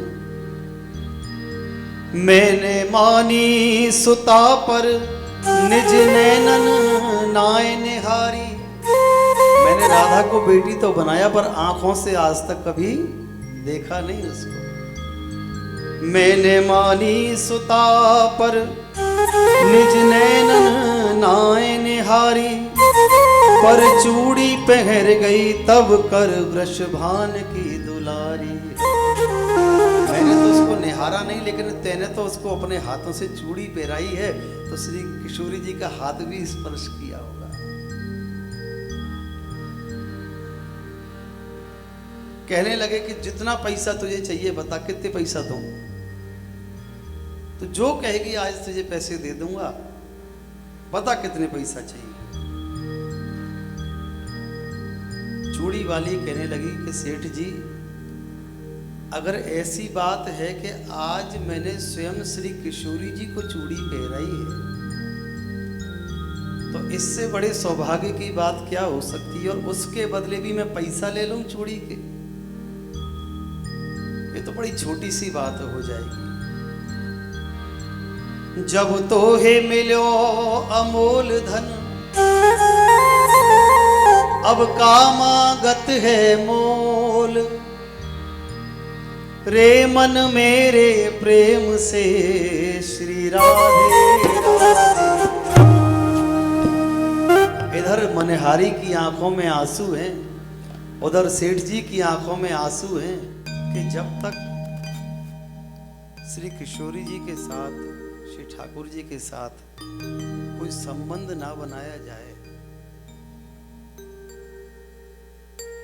मैंने मानी सुता पर निज नैनन नाय निहारी। मैंने राधा को बेटी तो बनाया पर आंखों से आज तक कभी देखा नहीं उसको। मैंने मानी सुता पर निज नैनन नाय निहारी, पर चूड़ी पहर गई तब कर वृषभान की दुलारी। मैंने तो उसको निहारा नहीं, लेकिन तेने तो उसको अपने हाथों से चूड़ी पहराई है, तो श्री किशोरी जी का हाथ भी स्पर्श किया होगा। कहने लगे कि जितना पैसा तुझे चाहिए बता, कितने पैसा दूं? तो जो कहेगी आज तुझे पैसे दे दूंगा, बता कितने पैसा चाहिए। चूड़ी वाली कहने लगी कि सेठ जी, अगर ऐसी बात है कि आज मैंने स्वयं श्री किशोरी जी को चूड़ी पहराई है, तो इससे बड़े सौभाग्य की बात क्या हो सकती है? और उसके बदले भी मैं पैसा ले लूं चूड़ी के, ये तो बड़ी छोटी सी बात हो जाएगी। जब तो है मिलो अमोल धन, अब कामागत है मोल, रे मन मेरे प्रेम से श्री राधे राधे। इधर मनहारी की आंखों में आंसू हैं, उधर सेठ जी की आंखों में आंसू हैं कि जब तक श्री किशोरी जी के साथ, श्री ठाकुर जी के साथ कोई संबंध ना बनाया जाए,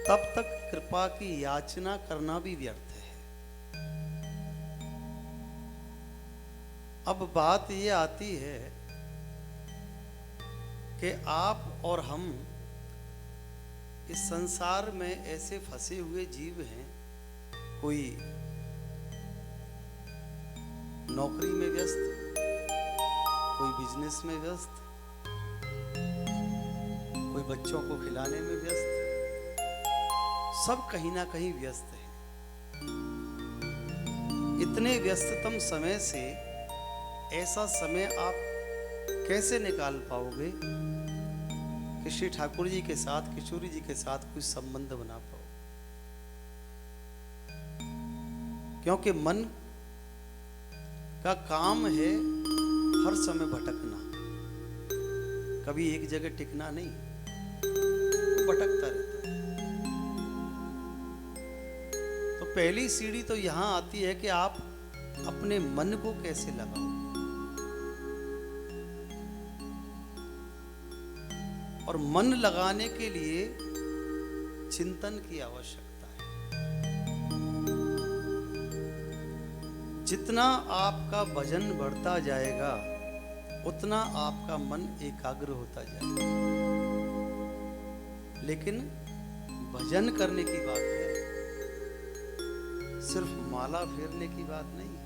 तब तक कृपा की याचना करना भी व्यर्थ है। अब बात ये आती है कि आप और हम इस संसार में ऐसे फंसे हुए जीव हैं, कोई नौकरी में व्यस्त, कोई बिजनेस में व्यस्त, कोई बच्चों को खिलाने में व्यस्त, सब कहीं ना कहीं व्यस्त है। इतने व्यस्ततम समय से ऐसा समय आप कैसे निकाल पाओगे कि श्री ठाकुर जी के साथ, किशोरी जी के साथ कोई संबंध बना पाओ? क्योंकि मन का काम है हर समय भटकना, कभी एक जगह टिकना नहीं, वो भटकता रहता है। तो पहली सीढ़ी तो यहां आती है कि आप अपने मन को कैसे लगाओ। और मन लगाने के लिए चिंतन की आवश्यकता है। जितना आपका भजन बढ़ता जाएगा उतना आपका मन एकाग्र होता जाएगा। लेकिन भजन करने की बात है, सिर्फ माला फेरने की बात नहीं है।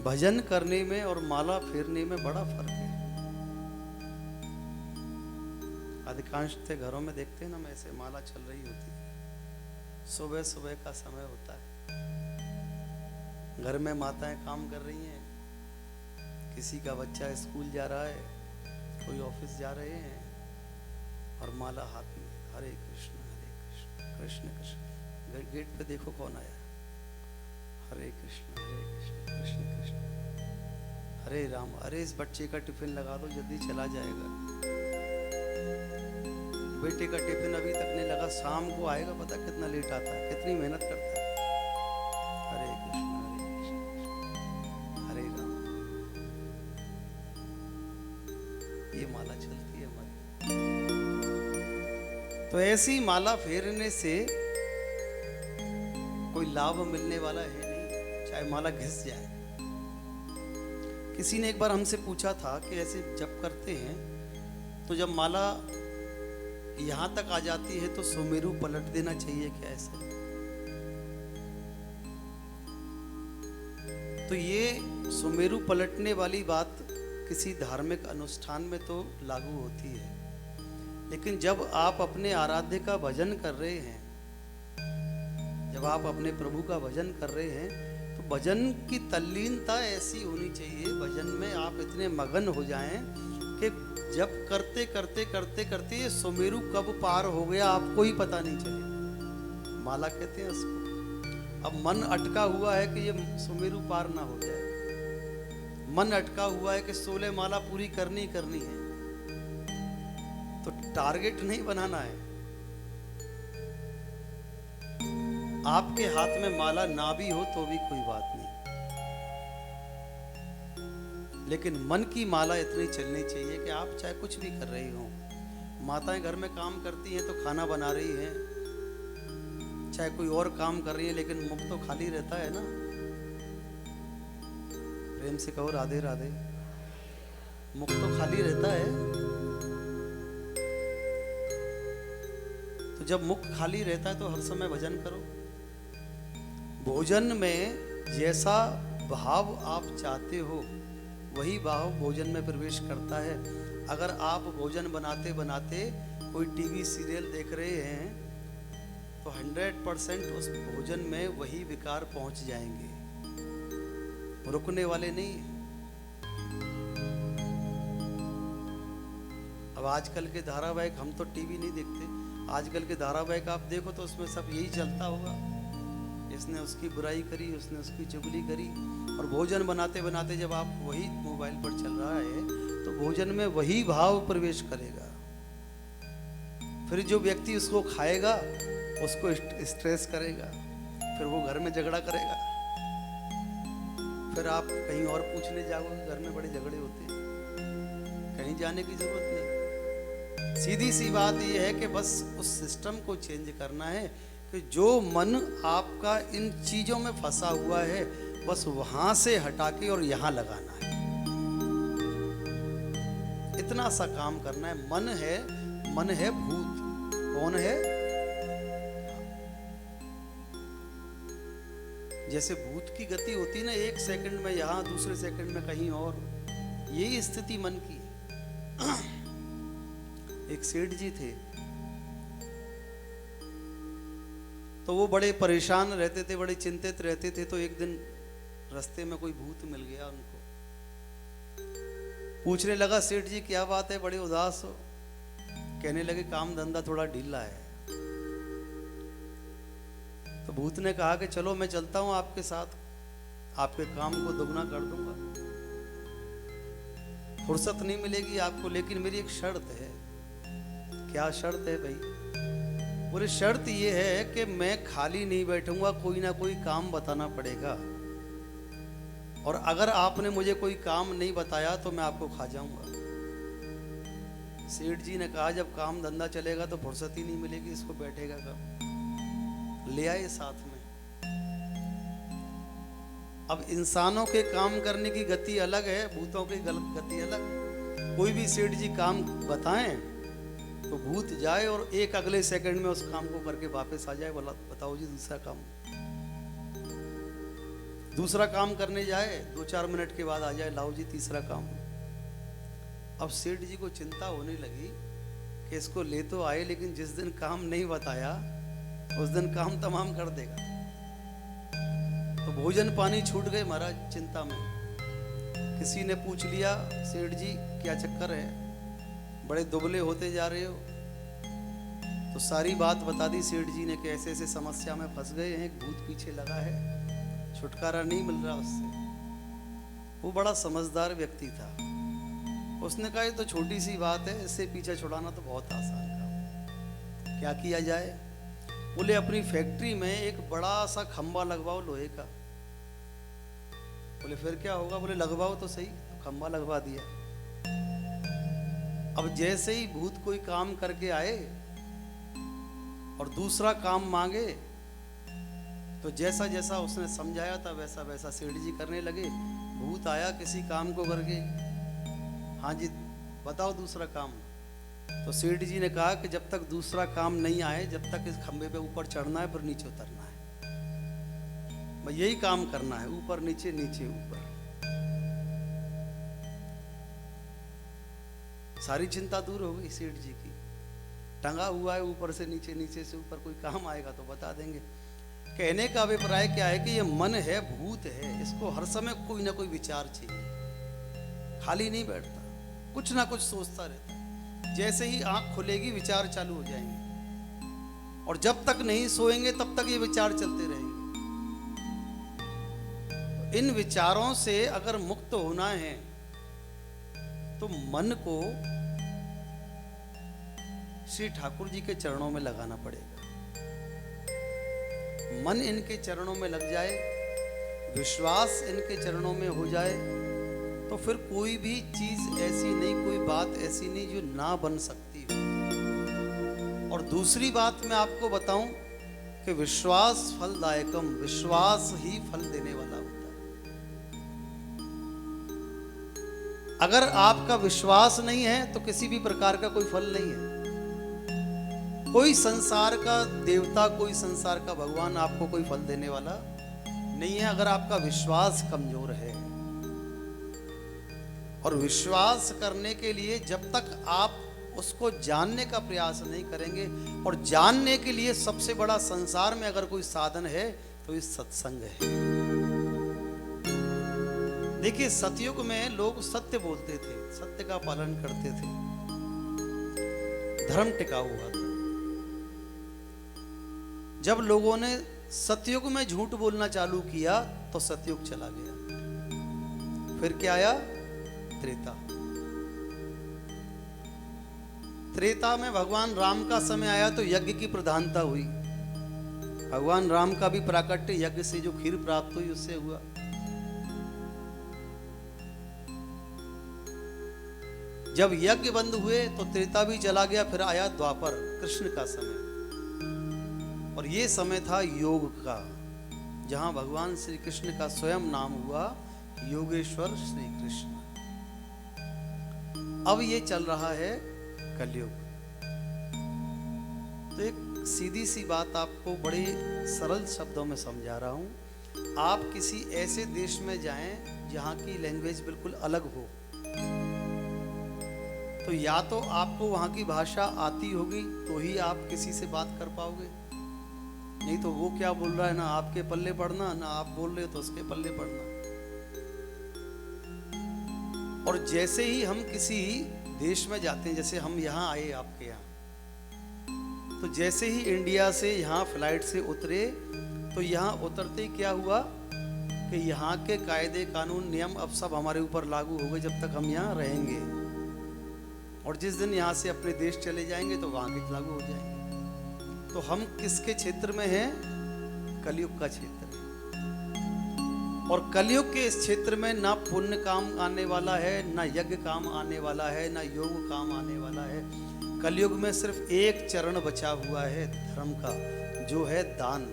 भजन करने में और माला फेरने में बड़ा फर्क है। अधिकांश घरों में देखते हैं ना, ऐसे माला चल रही होती है, सुबह सुबह का समय होता है, घर में माताएं काम कर रही हैं, किसी का बच्चा स्कूल जा रहा है, कोई ऑफिस जा रहे हैं, और माला हाथ में, हरे कृष्ण कृष्ण कृष्ण। गेट पे देखो कौन आया, हरे कृष्ण कृष्ण कृष्ण हरे राम। अरे इस बच्चे का टिफिन लगा दो, जल्दी चला जाएगा। बेटे का टिफिन अभी तक नहीं लगा, शाम को आएगा, पता कितना लेट आता है, कितनी मेहनत करता है। हरे कृष्ण हरे राम। ये माला चलती है हमारी। तो ऐसी माला फेरने से कोई लाभ मिलने वाला है नहीं, चाहे माला घिस जाए। किसी ने एक बार हमसे पूछा था कि ऐसे जप करते हैं तो जब माला यहां तक आ जाती है तो सुमेरु पलट देना चाहिए क्या? ऐसे तो ये सुमेरु पलटने वाली बात किसी धार्मिक अनुष्ठान में तो लागू होती है, लेकिन जब आप अपने आराध्य का भजन कर रहे हैं, जब आप अपने प्रभु का भजन कर रहे हैं, तो भजन की तल्लीनता ऐसी होनी चाहिए, भजन में आप इतने मगन हो जाएं कि जब करते करते करते करते ये सुमेरु कब पार हो गया आपको ही पता नहीं चले। माला कहते हैं उसको। अब मन अटका हुआ है कि ये सुमेरु पार ना हो जाए, मन अटका हुआ है कि 16 माला पूरी करनी करनी है, तो टारगेट नहीं बनाना है। आपके हाथ में माला ना भी हो तो भी कोई बात नहीं, लेकिन मन की माला इतनी चलनी चाहिए कि आप चाहे कुछ भी कर रही हो। माताएं घर में काम करती हैं तो खाना बना रही हैं, चाहे कोई और काम कर रही है, लेकिन मुख तो खाली रहता है ना। प्रेम से कहो राधे राधे। मुख तो खाली रहता है। तो जब मुख खाली रहता है तो हर समय भजन करो। भोजन में जैसा भाव आप चाहते हो वही भाव भोजन में प्रवेश करता है। अगर आप भोजन बनाते बनाते कोई टीवी सीरियल देख रहे हैं तो 100% उस भोजन में वही विकार पहुंच जाएंगे, रुकने वाले नहीं है। अब आजकल के धारावाहिक, हम तो टीवी नहीं देखते, आजकल के धारावाहिक आप देखो तो उसमें सब यही चलता होगा, इसने उसकी बुराई करी, उसने उसकी चुगली करी। और भोजन बनाते बनाते जब आप वही मोबाइल पर चल रहा है तो भोजन में वही भाव प्रवेश करेगा। फिर जो व्यक्ति उसको खाएगा उसको स्ट्रेस करेगा, फिर वो घर में झगड़ा करेगा, फिर आप कहीं और पूछने जाओगे, घर में बड़े झगड़े होते हैं, कहीं जाने की जरूरत नहीं। सीधी सी बात यह है कि बस उस सिस्टम को चेंज करना है कि जो मन आपका इन चीजों में फंसा हुआ है बस वहां से हटा के और यहां लगाना है। इतना सा काम करना है। मन है भूत। कौन है? जैसे भूत की गति होती है ना, एक सेकंड में यहां, दूसरे सेकंड में कहीं और, यही स्थिति मन की है। एक सेठ जी थे तो वो बड़े परेशान रहते थे, बड़े चिंतित रहते थे। तो एक दिन रास्ते में कोई भूत मिल गया उनको, पूछने लगा, सेठ जी क्या बात है, बड़े उदास हो? कहने लगे काम धंधा थोड़ा ढीला है। तो तो भूत ने कहा कि चलो मैं चलता हूं आपके साथ, आपके काम को दोगुना कर दूंगा, फुर्सत नहीं मिलेगी आपको, लेकिन मेरी एक शर्त है। क्या शर्त है भाई? बोले शर्त ये है कि मैं खाली नहीं बैठूंगा, कोई ना कोई काम बताना पड़ेगा, और अगर आपने मुझे कोई काम नहीं बताया तो मैं आपको खा जाऊंगा। सेठ जी ने कहा जब काम धंधा चलेगा तो फुर्सत ही नहीं मिलेगी, इसको बैठेगा कब? ले आए साथ में। अब इंसानों के काम करने की गति अलग है, भूतों की गति अलग। कोई भी सेठ जी काम बताएं तो भूत जाए और एक अगले सेकंड में उस काम को करके वापस आ जाए, बोला बताओ जी दूसरा काम करने जाए, 2-4 मिनट के बाद आ जाए, लाओ जी तीसरा काम। अब सेठ जी को चिंता होने लगी कि इसको ले तो आए, लेकिन जिस दिन काम नहीं बताया उस दिन काम तमाम कर देगा। तो भोजन पानी छूट गए महाराज चिंता में। किसी ने पूछ लिया सेठ जी क्या चक्कर है, बड़े दुबले होते जा रहे हो? तो सारी बात बता दी सेठ जी ने कि ऐसे ऐसे समस्या में फंस गए हैं, एक भूत पीछे लगा है, छुटकारा नहीं मिल रहा उससे। वो बड़ा समझदार व्यक्ति था, उसने कहा ये तो छोटी सी बात है, इससे पीछा छुड़ाना तो बहुत आसान काम। क्या किया जाए? बोले अपनी फैक्ट्री में एक बड़ा सा खंबा लगवाओ लोहे का। बोले फिर क्या होगा? बोले लगवाओ तो सही। तो खंबा लगवा दिया। अब जैसे ही भूत कोई काम करके आए और दूसरा काम मांगे, तो जैसा जैसा उसने समझाया था वैसा वैसा सेठ जी करने लगे। भूत आया किसी काम को करके, हाँ जी बताओ दूसरा काम। तो सेठ जी ने कहा कि जब तक दूसरा काम नहीं आए, जब तक इस खंबे पे ऊपर चढ़ना है, फिर नीचे उतरना है, मैं यही काम करना है, ऊपर नीचे नीचे ऊपर। सारी चिंता दूर हो गई सेठ जी की। टंगा हुआ है ऊपर से नीचे, नीचे से ऊपर, कोई काम आएगा तो बता देंगे। कहने का अभिप्राय क्या है कि ये मन है, भूत है, इसको हर समय कोई ना कोई विचार चाहिए, खाली नहीं बैठता, कुछ ना कुछ सोचता रहता है। जैसे ही आंख खुलेगी विचार चालू हो जाएंगे, और जब तक नहीं सोएंगे तब तक ये विचार चलते रहेंगे। तो इन विचारों से अगर मुक्त होना है तो मन को श्री ठाकुर जी के चरणों में लगाना पड़ेगा। मन इनके चरणों में लग जाए, विश्वास इनके चरणों में हो जाए, तो फिर कोई भी चीज ऐसी नहीं, कोई बात ऐसी नहीं जो ना बन सकती हो। और दूसरी बात मैं आपको बताऊं कि विश्वास फलदायकम, विश्वास ही फल देने वाला होता है। अगर आपका विश्वास नहीं है तो किसी भी प्रकार का कोई फल नहीं है। कोई संसार का देवता, कोई संसार का भगवान आपको कोई फल देने वाला नहीं है, अगर आपका विश्वास कमजोर है। और विश्वास करने के लिए जब तक आप उसको जानने का प्रयास नहीं करेंगे, और जानने के लिए सबसे बड़ा संसार में अगर कोई साधन है तो इस सत्संग है। देखिए सतयुग में लोग सत्य बोलते थे, सत्य का पालन करते थे, धर्म टिका हुआ था। जब लोगों ने सतयुग में झूठ बोलना चालू किया तो सतयुग चला गया। फिर क्या आया? त्रेता। त्रेता में भगवान राम का समय आया तो यज्ञ की प्रधानता हुई। भगवान राम का भी प्राकट्य यज्ञ से जो खीर प्राप्त हुई उससे हुआ। जब यज्ञ बंद हुए तो त्रेता भी चला गया। फिर आया द्वापर, कृष्ण का समय, और ये समय था योग का, जहां भगवान श्री कृष्ण का स्वयं नाम हुआ योगेश्वर श्री कृष्ण। अब ये चल रहा है कलयुग। तो एक सीधी सी बात आपको बड़े सरल शब्दों में समझा रहा हूं। आप किसी ऐसे देश में जाएं जहां की लैंग्वेज बिल्कुल अलग हो, तो या तो आपको वहां की भाषा आती होगी तो ही आप किसी से बात कर पाओगे, नहीं तो वो क्या बोल रहा है ना आपके पल्ले पड़ना, ना आप बोल रहे हो तो उसके पल्ले पड़ना। और जैसे ही हम किसी देश में जाते हैं, जैसे हम यहाँ आए आपके यहाँ, तो जैसे ही इंडिया से यहाँ फ्लाइट से उतरे तो यहाँ उतरते ही क्या हुआ कि यहाँ के कायदे कानून नियम अब सब हमारे ऊपर लागू हो गए जब तक हम यहाँ रहेंगे, और जिस दिन यहाँ से अपने देश चले जाएंगे तो वहाँ के लागू हो जाएंगे। तो हम किसके क्षेत्र में हैं? कलयुग का क्षेत्र है। और कलयुग के इस क्षेत्र में ना पुण्य काम आने वाला है, ना यज्ञ काम आने वाला है, ना योग काम आने वाला है। कलयुग में सिर्फ एक चरण बचा हुआ है धर्म का, जो है दान।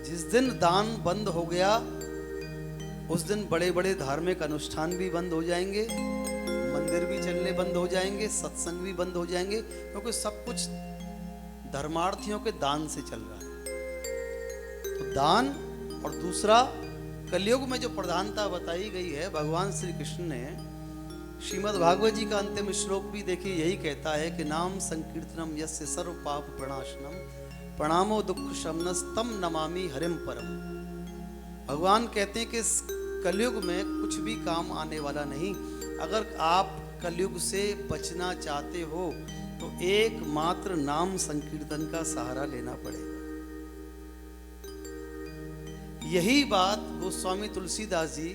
जिस दिन दान बंद हो गया उस दिन बड़े बड़े धार्मिक अनुष्ठान भी बंद हो जाएंगे, मंदिर भी चलने बंद हो जाएंगे, सत्संग भी बंद हो जाएंगे, क्योंकि सब कुछ धर्मार्थियों के दान से चल रहा है। तो दान, और दूसरा कलयुग में जो प्रधानता बताई गई है, भगवान श्री कृष्ण ने श्रीमद् भागवत जी का अंतिम श्लोक भी देखिए यही कहता है कि नाम संकीर्तनम यस्य सर्व पाप प्रणाशनम प्रणामो दुख शमनस तम नमामि हरिम परम। भगवान कहते हैं कि इस कलयुग में कुछ भी काम आने वाला नहीं। अगर आप कलयुग से बचना चाहते हो तो एकमात्र नाम संकीर्तन का सहारा लेना पड़ेगा। यही बात गोस्वामी तुलसीदास जी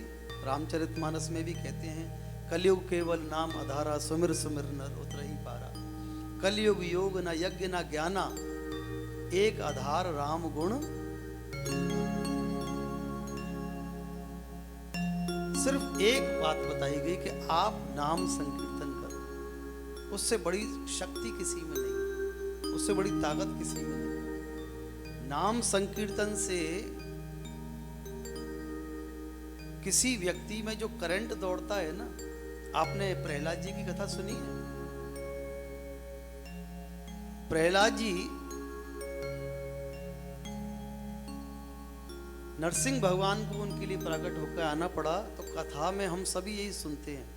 रामचरितमानस में भी कहते हैं, कलयुग केवल नाम आधारा सुमिर सुमिर नर उतरहि पारा। कलयुग योग न यज्ञ न ज्ञाना एक आधार राम गुण। सिर्फ एक बात बताई गई कि आप नाम संकीर्तन करो, उससे बड़ी शक्ति किसी में नहीं, उससे बड़ी ताकत किसी में नहीं। नाम संकीर्तन से किसी व्यक्ति में जो करंट दौड़ता है ना, आपने प्रहलाद जी की कथा सुनी है? प्रहलाद जी नरसिंह भगवान को उनके लिए प्रकट होकर आना पड़ा, तो कथा में हम सभी यही सुनते हैं।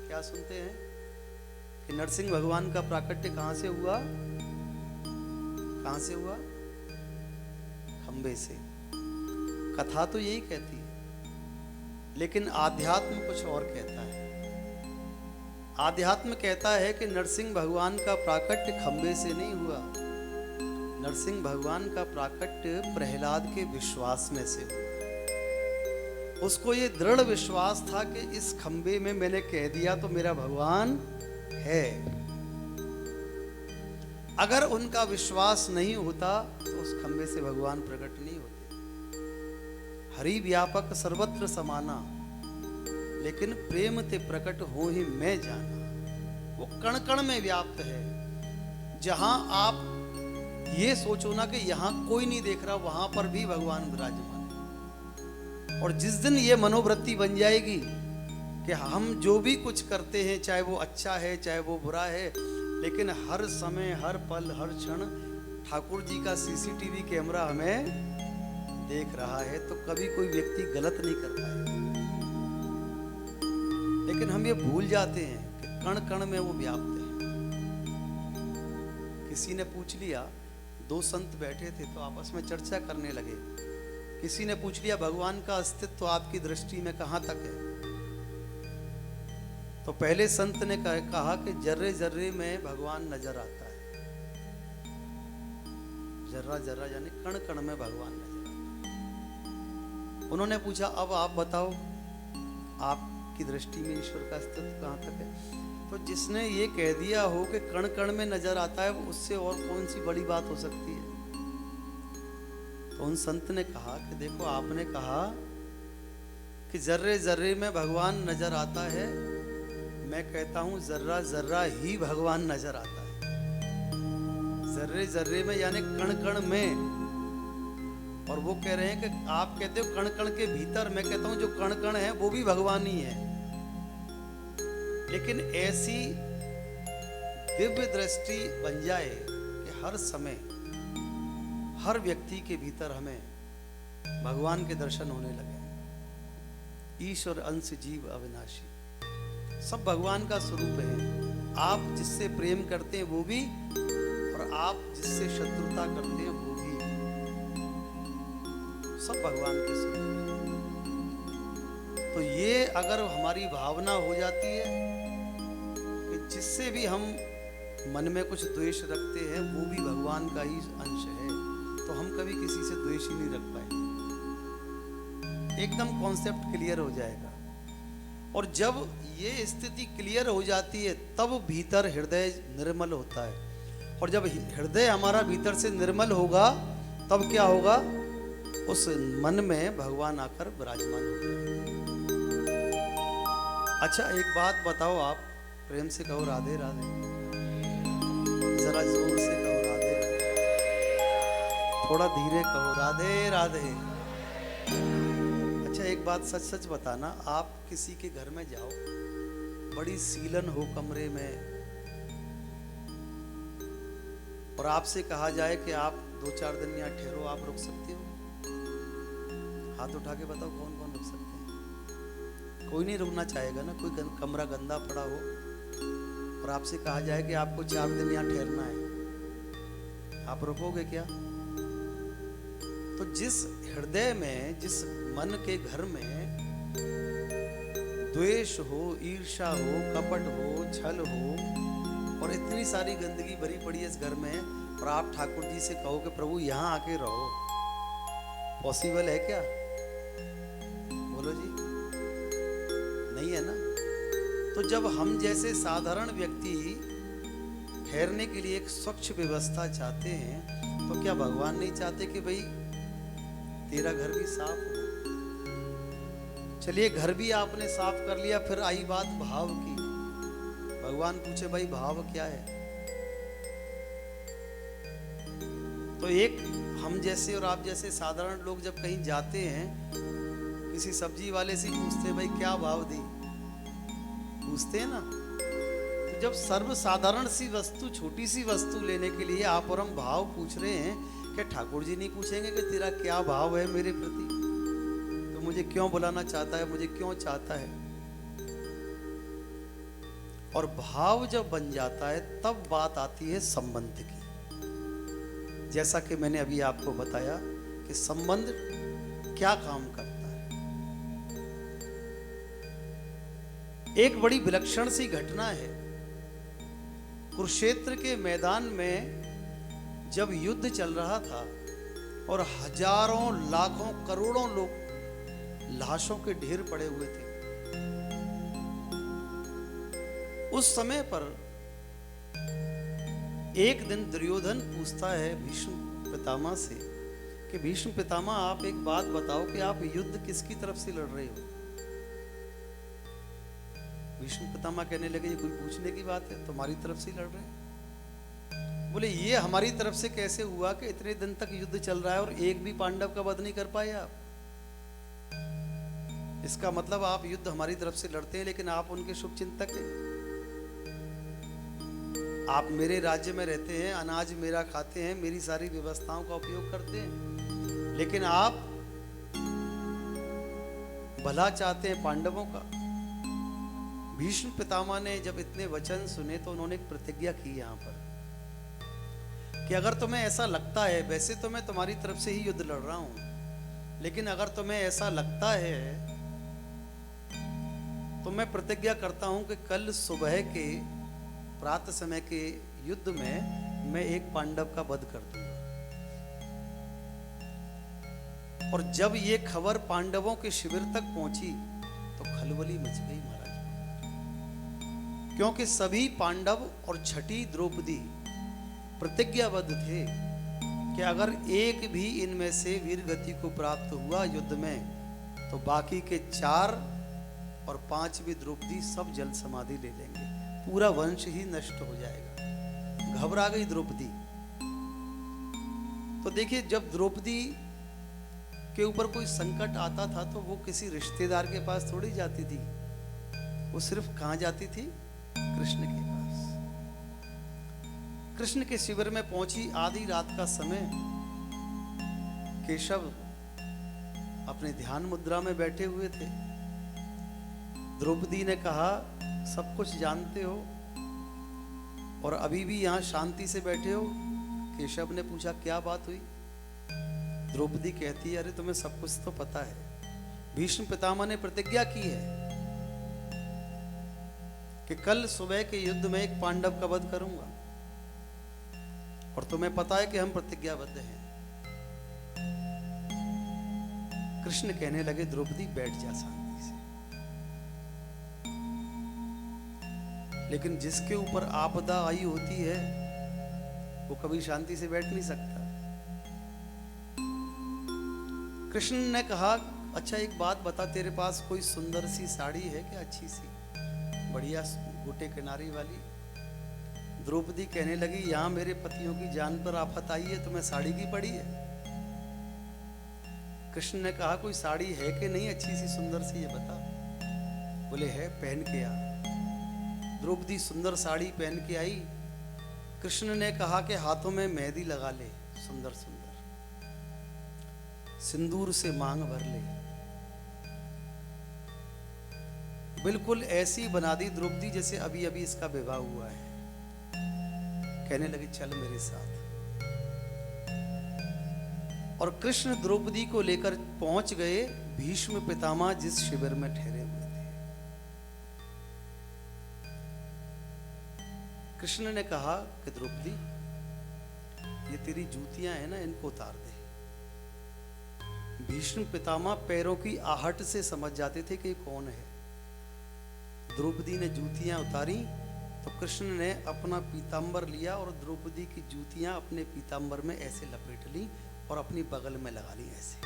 क्या सुनते हैं? कि नरसिंह भगवान का प्राकट्य कहां से हुआ? कहां से हुआ? खंबे से। कथा तो यही कहती है, लेकिन आध्यात्म कुछ और कहता है। आध्यात्म कहता है कि नरसिंह भगवान का प्राकट्य खंबे से नहीं हुआ, नरसिंह भगवान का प्राकट्य प्रहलाद के विश्वास में से हुआ। उसको ये दृढ़ विश्वास था कि इस खंबे में मैंने कह दिया तो मेरा भगवान है। अगर उनका विश्वास नहीं होता तो उस खंबे से भगवान प्रकट नहीं होते। हरि व्यापक सर्वत्र समाना, लेकिन प्रेम ते प्रकट हो ही मैं जाना। वो कण कण में व्याप्त है। जहां आप ये सोचो ना कि यहां कोई नहीं देख रहा, वहां पर भी भगवान विराजमान है। और जिस दिन ये मनोवृत्ति बन जाएगी कि हम जो भी कुछ करते हैं, चाहे वो अच्छा है चाहे वो बुरा है, लेकिन हर समय हर पल हर क्षण ठाकुर जी का सीसीटीवी कैमरा हमें देख रहा है, तो कभी कोई व्यक्ति गलत नहीं कर पाएगा। लेकिन हम ये भूल जाते हैं कि कण कण में वो व्याप्त है। किसी ने पूछ लिया, दो संत बैठे थे तो आपस में चर्चा करने लगे। किसी ने पूछ लिया, भगवान का अस्तित्व आपकी दृष्टि में कहां तक है? तो पहले संत ने कहा कि जर्रे जर्रे में भगवान नजर आता है। जर्रा जर्रा यानी कण कण में भगवान नजर आता है। उन्होंने पूछा, अब आप बताओ आपकी दृष्टि में ईश्वर का अस्तित्व कहां तक है? तो जिसने ये कह दिया हो कि कण कण में नजर आता है, उससे और कौन सी बड़ी बात हो सकती है? तो उन संत ने कहा कि देखो, आपने कहा कि जर्रे जर्रे में भगवान नजर आता है, मैं कहता हूं जर्रा जर्रा ही भगवान नजर आता है। जर्रे जर्रे में यानी कण कण में। और वो कह रहे हैं कि आप कहते हो कण कण के भीतर, मैं कहता हूं जो कण कण है वो भी भगवान ही है। लेकिन ऐसी दिव्य दृष्टि बन जाए कि हर समय हर व्यक्ति के भीतर हमें भगवान के दर्शन होने लगे। ईश्वर अंश जीव अविनाशी, सब भगवान का स्वरूप है। आप जिससे प्रेम करते हैं वो भी, और आप जिससे शत्रुता करते हैं वो भी, सब भगवान के स्वरूप है। तो ये अगर हमारी भावना हो जाती है कि जिससे भी हम मन में कुछ द्वेष रखते हैं वो भी भगवान का ही अंश है, तो हम कभी किसी से द्वेष ही नहीं रख पाएंगे। एकदम कॉन्सेप्ट क्लियर हो जाएगा। और जब ये स्थिति क्लियर हो जाती है तब भीतर हृदय निर्मल होता है। और जब हृदय हमारा भीतर से निर्मल होगा तब क्या होगा, उस मन में भगवान आकर विराजमान हो जाएंगे। अच्छा एक बात बताओ, आप प्रेम से कहो राधे राधे, जरा जोर से कहो राधे राधे, थोड़ा धीरे कहो राधे राधे। अच्छा एक बात सच सच बताना, आप किसी के घर में जाओ, बड़ी सीलन हो कमरे में, और आपसे कहा जाए कि आप 2-4 दिन यहाँ ठहरो, आप रुक सकते हो? हाथ उठा के बताओ कौन कौन रुक सकते हैं? कोई नहीं रुकना चाहेगा ना। कोई कमरा गंदा पड़ा हो और आपसे कहा जाए कि आपको 4 दिन यहाँ ठहरना है, आप रुकोगे क्या? तो जिस हृदय में, जिस मन के घर में द्वेष हो, ईर्ष्या हो, कपट हो, छल हो और इतनी सारी गंदगी भरी पड़ी है इस घर में, और आप ठाकुर जी से कहो कि प्रभु यहाँ आके रहो, पॉसिबल है क्या? बोलो जी, नहीं है ना। तो जब हम जैसे साधारण व्यक्ति ठहरने के लिए एक स्वच्छ व्यवस्था चाहते हैं, तो क्या भगवान नहीं चाहते कि भाई तेरा घर भी साफ हो? चलिए घर भी आपने साफ कर लिया, फिर आई बात भाव की। भगवान पूछे भाई भाव क्या है? तो एक हम जैसे और आप जैसे साधारण लोग जब कहीं जाते हैं, किसी सब्जी वाले से पूछते हैं भाई क्या भाव दी, पूछते हैं ना। तो जब सर्व साधारण सी वस्तु, छोटी सी वस्तु लेने के लिए आप और हम भाव पूछ रहे हैं, क्या ठाकुर जी नहीं पूछेंगे कि तेरा क्या भाव है मेरे प्रति, तो मुझे क्यों बुलाना चाहता है, मुझे क्यों चाहता है? और भाव जब बन जाता है तब बात आती है संबंध की। जैसा कि मैंने अभी आपको बताया कि संबंध क्या काम करता है। एक बड़ी विलक्षण सी घटना है, कुरुक्षेत्र के मैदान में जब युद्ध चल रहा था और हजारों लाखों करोड़ों लोग लाशों के ढेर पड़े हुए थे, उस समय पर एक दिन दुर्योधन पूछता है भीष्म पितामह से कि भीष्म पितामह आप एक बात बताओ कि आप युद्ध किसकी तरफ से लड़ रहे हो? भीष्म पितामह कहने लगे ये कोई पूछने की बात है, तुम्हारी तरफ से लड़ रहे हैं। बोले ये हमारी तरफ से कैसे हुआ कि इतने दिन तक युद्ध चल रहा है और एक भी पांडव का वध नहीं कर पाए आप? इसका मतलब आप युद्ध हमारी तरफ से लड़ते हैं लेकिन आप उनके शुभ चिंतक हैं। आप मेरे राज्य में रहते हैं, अनाज मेरा खाते हैं, मेरी सारी व्यवस्थाओं का उपयोग करते हैं, लेकिन आप भला चाहते हैं पांडवों का। भीष्म पितामह ने जब इतने वचन सुने तो उन्होंने एक प्रतिज्ञा की यहाँ पर कि अगर तुम्हें ऐसा लगता है, वैसे तो मैं तुम्हारी तरफ से ही युद्ध लड़ रहा हूं, लेकिन अगर तुम्हें ऐसा लगता है तो मैं प्रतिज्ञा करता हूं कि कल सुबह के प्रातः समय के युद्ध में मैं एक पांडव का वध कर दूंगा। और जब ये खबर पांडवों के शिविर तक पहुंची तो खलबली मच गई महाराज, क्योंकि सभी पांडव और छठी द्रौपदी प्रतिज्ञाबद्ध थे कि अगर एक भी इनमें से वीर गति को प्राप्त हुआ युद्ध में तो बाकी के 4 और 5वीं द्रौपदी सब जल समाधि ले लेंगे, पूरा वंश ही नष्ट हो जाएगा। घबरा गई द्रौपदी। तो देखिए जब द्रौपदी के ऊपर कोई संकट आता था तो वो किसी रिश्तेदार के पास थोड़ी जाती थी, वो सिर्फ कहां जाती थी? कृष्ण के पास। कृष्ण के शिविर में पहुंची, आधी रात का समय, केशव अपने ध्यान मुद्रा में बैठे हुए थे। द्रौपदी ने कहा सब कुछ जानते हो और अभी भी यहां शांति से बैठे हो? केशव ने पूछा क्या बात हुई? द्रौपदी कहती है अरे तुम्हें सब कुछ तो पता है, भीष्म पितामह ने प्रतिज्ञा की है कि कल सुबह के युद्ध में एक पांडव का वध करूंगा, और तुम्हें पता है कि हम प्रतिज्ञाबद्ध हैं। कृष्ण कहने लगे द्रौपदी बैठ जा शांति से। लेकिन जिसके ऊपर आपदा आई होती है वो कभी शांति से बैठ नहीं सकता। कृष्ण ने कहा अच्छा एक बात बता, तेरे पास कोई सुंदर सी साड़ी है क्या, अच्छी सी बढ़िया गोटे किनारी वाली? द्रौपदी कहने लगी यहां मेरे पतियों की जान पर आफत आई है, तुम्हें साड़ी की पड़ी है? कृष्ण ने कहा कोई साड़ी है कि नहीं अच्छी सी सुंदर सी, ये बता। बोले है, पहन के आ। द्रौपदी सुंदर साड़ी पहन के आई। कृष्ण ने कहा कि हाथों में मेहंदी लगा ले, सुंदर सुंदर, सिंदूर से मांग भर ले। बिल्कुल ऐसी बना दी द्रौपदी जैसे अभी अभी इसका विवाह हुआ है। कहने लगी चल मेरे साथ। और कृष्ण द्रौपदी को लेकर पहुंच गए भीष्म पितामह जिस शिविर में ठहरे हुए थे। कृष्ण ने कहा कि द्रौपदी ये तेरी जूतियां हैं ना, इनको उतार दे। भीष्म पितामह पैरों की आहट से समझ जाते थे कि कौन है। द्रौपदी ने जूतियां उतारी तो कृष्ण ने अपना पीतांबर लिया और द्रौपदी की जूतियां अपने पीतांबर में ऐसे लपेट ली और अपनी बगल में लगा ली ऐसे।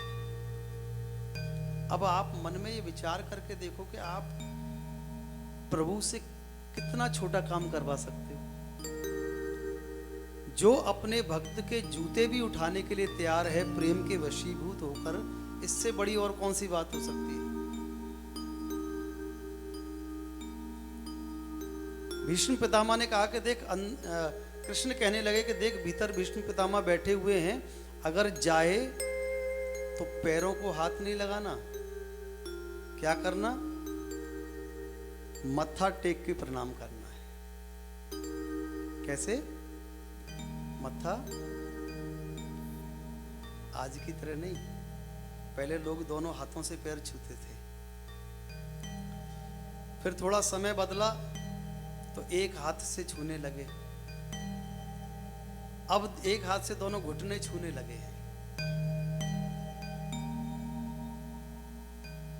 अब आप मन में ये विचार करके देखो कि आप प्रभु से कितना छोटा काम करवा सकते हो। जो अपने भक्त के जूते भी उठाने के लिए तैयार है प्रेम के वशीभूत होकर, इससे बड़ी और कौन सी बात हो सकती है। भीष्म पितामह ने कहा कि देख, कृष्ण कहने लगे कि देख भीतर भीष्म पितामह बैठे हुए हैं, अगर जाए तो पैरों को हाथ नहीं लगाना, क्या करना, मत्था टेक के प्रणाम करना है। कैसे? मत्था आज की तरह नहीं, पहले लोग दोनों हाथों से पैर छूते थे, फिर थोड़ा समय बदला तो एक हाथ से छूने लगे, अब एक हाथ से दोनों घुटने छूने लगे हैं।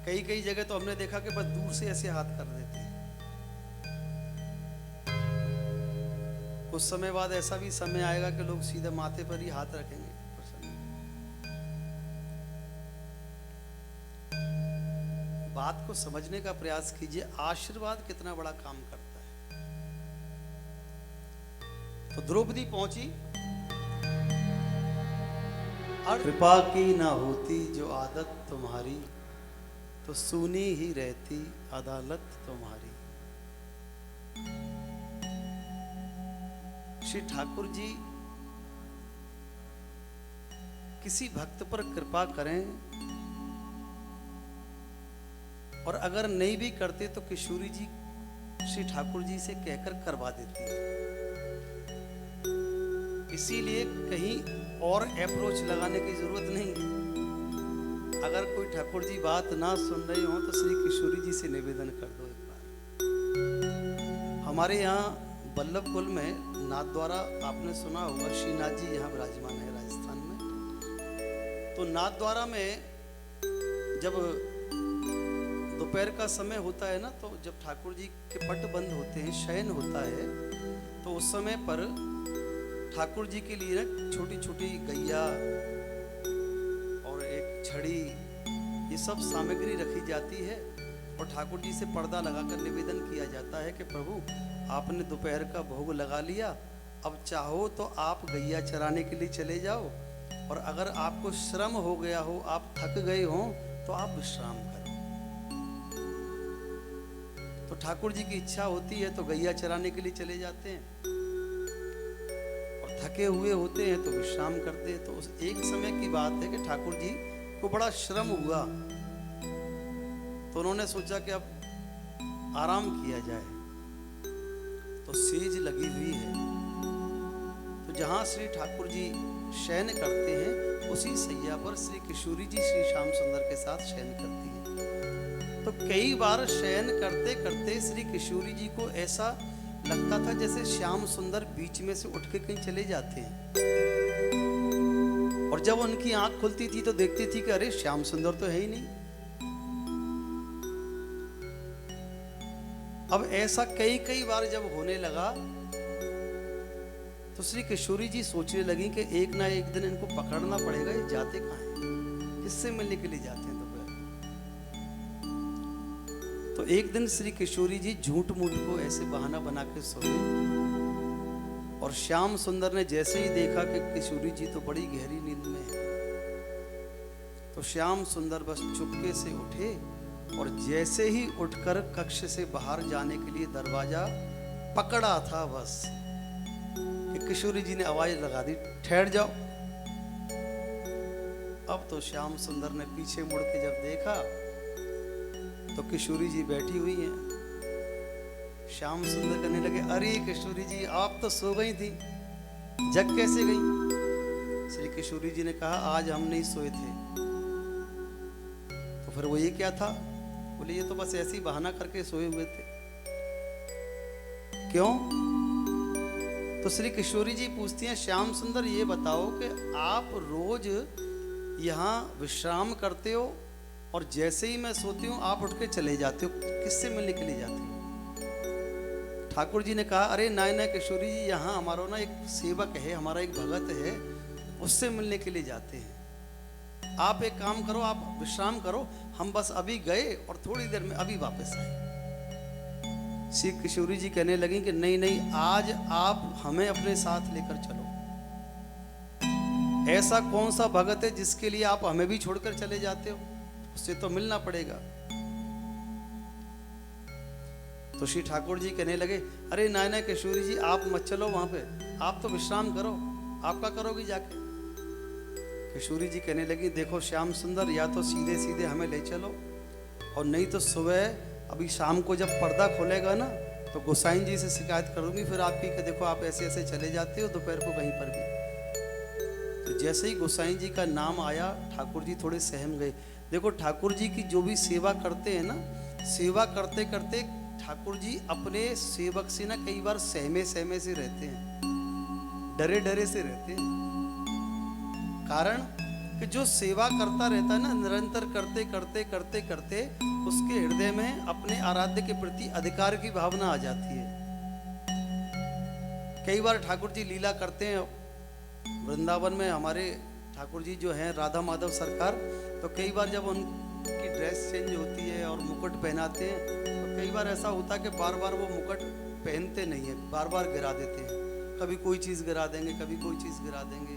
कई कई जगह तो हमने देखा कि बस दूर से ऐसे हाथ कर देते हैं। कुछ समय बाद ऐसा भी समय आएगा कि लोग सीधे माथे पर ही हाथ रखेंगे। बात को समझने का प्रयास कीजिए, आशीर्वाद कितना बड़ा काम करता है। तो द्रौपदी पहुंची, कृपा की ना होती जो आदत तुम्हारी, तो सुनी ही रहती अदालत तुम्हारी। श्री ठाकुर जी किसी भक्त पर कृपा करें, और अगर नहीं भी करते तो किशोरी जी श्री ठाकुर जी से कहकर करवा देती है। इसीलिए कहीं और अप्रोच लगाने की जरूरत नहीं। अगर कोई ठाकुर जी बात ना सुन रही हो तो श्री किशोरी जी से निवेदन कर दो एक बार। हमारे यहाँ बल्लभ कुल में नाथ द्वारा, आपने सुना होगा, श्रीनाथ जी यहाँ विराजमान है राजस्थान में। तो नाथ द्वारा में जब दोपहर का समय होता है ना, तो जब ठाकुर जी के पट बंद होते हैं, शयन होता है, तो उस समय पर ठाकुर जी के लिए छोटी छोटी गैया और एक छड़ी, ये सब सामग्री रखी जाती है और ठाकुर जी से पर्दा लगाकर निवेदन किया जाता है कि प्रभु आपने दोपहर का भोग लगा लिया, अब चाहो तो आप गैया चराने के लिए चले जाओ, और अगर आपको श्रम हो गया हो, आप थक गए हो, तो आप विश्राम करो। तो ठाकुर जी की इच्छा होती है तो गैया चराने के लिए चले जाते हैं, थके हुए होते हैं तो विश्राम करते हैं। तो उस एक समय की बात है कि ठाकुर जी को बड़ा श्रम हुआ, तो उन्होंने सोचा कि अब आराम किया जाए। तो सेज लगी हुई है, तो जहां श्री ठाकुर जी शयन करते हैं उसी सैया पर श्री किशोरी जी श्री श्याम सुंदर के साथ शयन करती है। तो कई बार शयन करते करते श्री किशोरी जी को ऐसा लगता था जैसे श्याम सुंदर बीच में से उठ के कहीं चले जाते हैं। और जब उनकी आंख खुलती थी तो देखती थी कि अरे श्याम सुंदर तो है ही नहीं। अब ऐसा कई कई बार जब होने लगा तो श्री किशोरी जी सोचने लगी कि एक ना एक दिन इनको पकड़ना पड़ेगा, ये जाते कहाँ हैं, किससे मिलने के लिए जाते हैं दोपहर। तो एक दिन श्री किशोरी जी झूठ मूठ को ऐसे बहाना बना के सो गई और श्याम सुंदर ने जैसे ही देखा कि किशोरी जी तो बड़ी गहरी नींद में है, तो श्याम सुंदर बस चुपके से उठे और जैसे ही उठकर कक्ष से बाहर जाने के लिए दरवाजा पकड़ा था बस कि किशोरी जी ने आवाज लगा दी, ठहर जाओ। अब तो श्याम सुंदर ने पीछे मुड़ के जब देखा तो किशोरी जी बैठी हुई हैं। श्याम सुंदर कहने लगे, अरे किशोरी जी आप तो सो गई थी, जग कैसे गई। श्री किशोरी जी ने कहा, आज हम नहीं सोए थे। तो फिर वो ये क्या था। बोले, ये तो बस ऐसे ही बहाना करके सोए हुए थे। क्यों। तो श्री किशोरी जी पूछती हैं, श्याम सुंदर ये बताओ कि आप रोज यहाँ विश्राम करते हो और जैसे ही मैं सोती हूँ आप उठ के चले जाते हो, किससे मिलने के लिए जाते हो। ठाकुर जी ने कहा, अरे नाय नाय किशोरी जी, यहाँ हमारा ना एक सेवक है, हमारा एक भगत है, उससे मिलने के लिए जाते हैं। आप एक काम करो, आप विश्राम करो, हम बस अभी गए और थोड़ी देर में अभी वापस आए। श्री किशोरी जी कहने लगी कि नहीं नहीं, आज आप हमें अपने साथ लेकर चलो। ऐसा कौन सा भगत है जिसके लिए आप हमें भी छोड़कर चले जाते हो, उससे तो मिलना पड़ेगा। तो श्री ठाकुर जी कहने लगे, अरे नाय नाय किशोरी जी आप मत चलो वहां पे, आप तो विश्राम करो, आपका करोगी जाके। किशोरी जी कहने लगी, देखो श्याम सुंदर, या तो सीधे सीधे हमें ले चलो और नहीं तो सुबह अभी शाम को जब पर्दा खोलेगा ना तो गोसाई जी से शिकायत करूंगी फिर आपकी कि देखो आप ऐसे ऐसे चले जाते हो दोपहर को कहीं पर भी। तो जैसे ही गोसाई जी का नाम आया ठाकुर जी थोड़े सहम गए। देखो ठाकुर जी की जो भी सेवा करते हैं ना, सेवा करते करते ठाकुर जी अपने सेवक से ना कई बार सहमे सहमे से रहते हैं, डरे डरे से रहते हैं। कारण कि जो सेवा करता रहता है ना, निरंतर करते करते करते करते उसके हृदय में अपने आराध्य के प्रति अधिकार की भावना आ जाती है। कई बार ठाकुर जी लीला करते हैं वृंदावन में, हमारे ठाकुर जी जो हैं राधा माधव सरकार, तो कई बार जब उनकी ड्रेस चेंज होती है और मुकुट पहनाते हैं तो कई बार ऐसा होता है कि बार बार वो मुकुट पहनते नहीं है, बार बार गिरा देते हैं। कभी कोई चीज़ गिरा देंगे, कभी कोई चीज़ गिरा देंगे।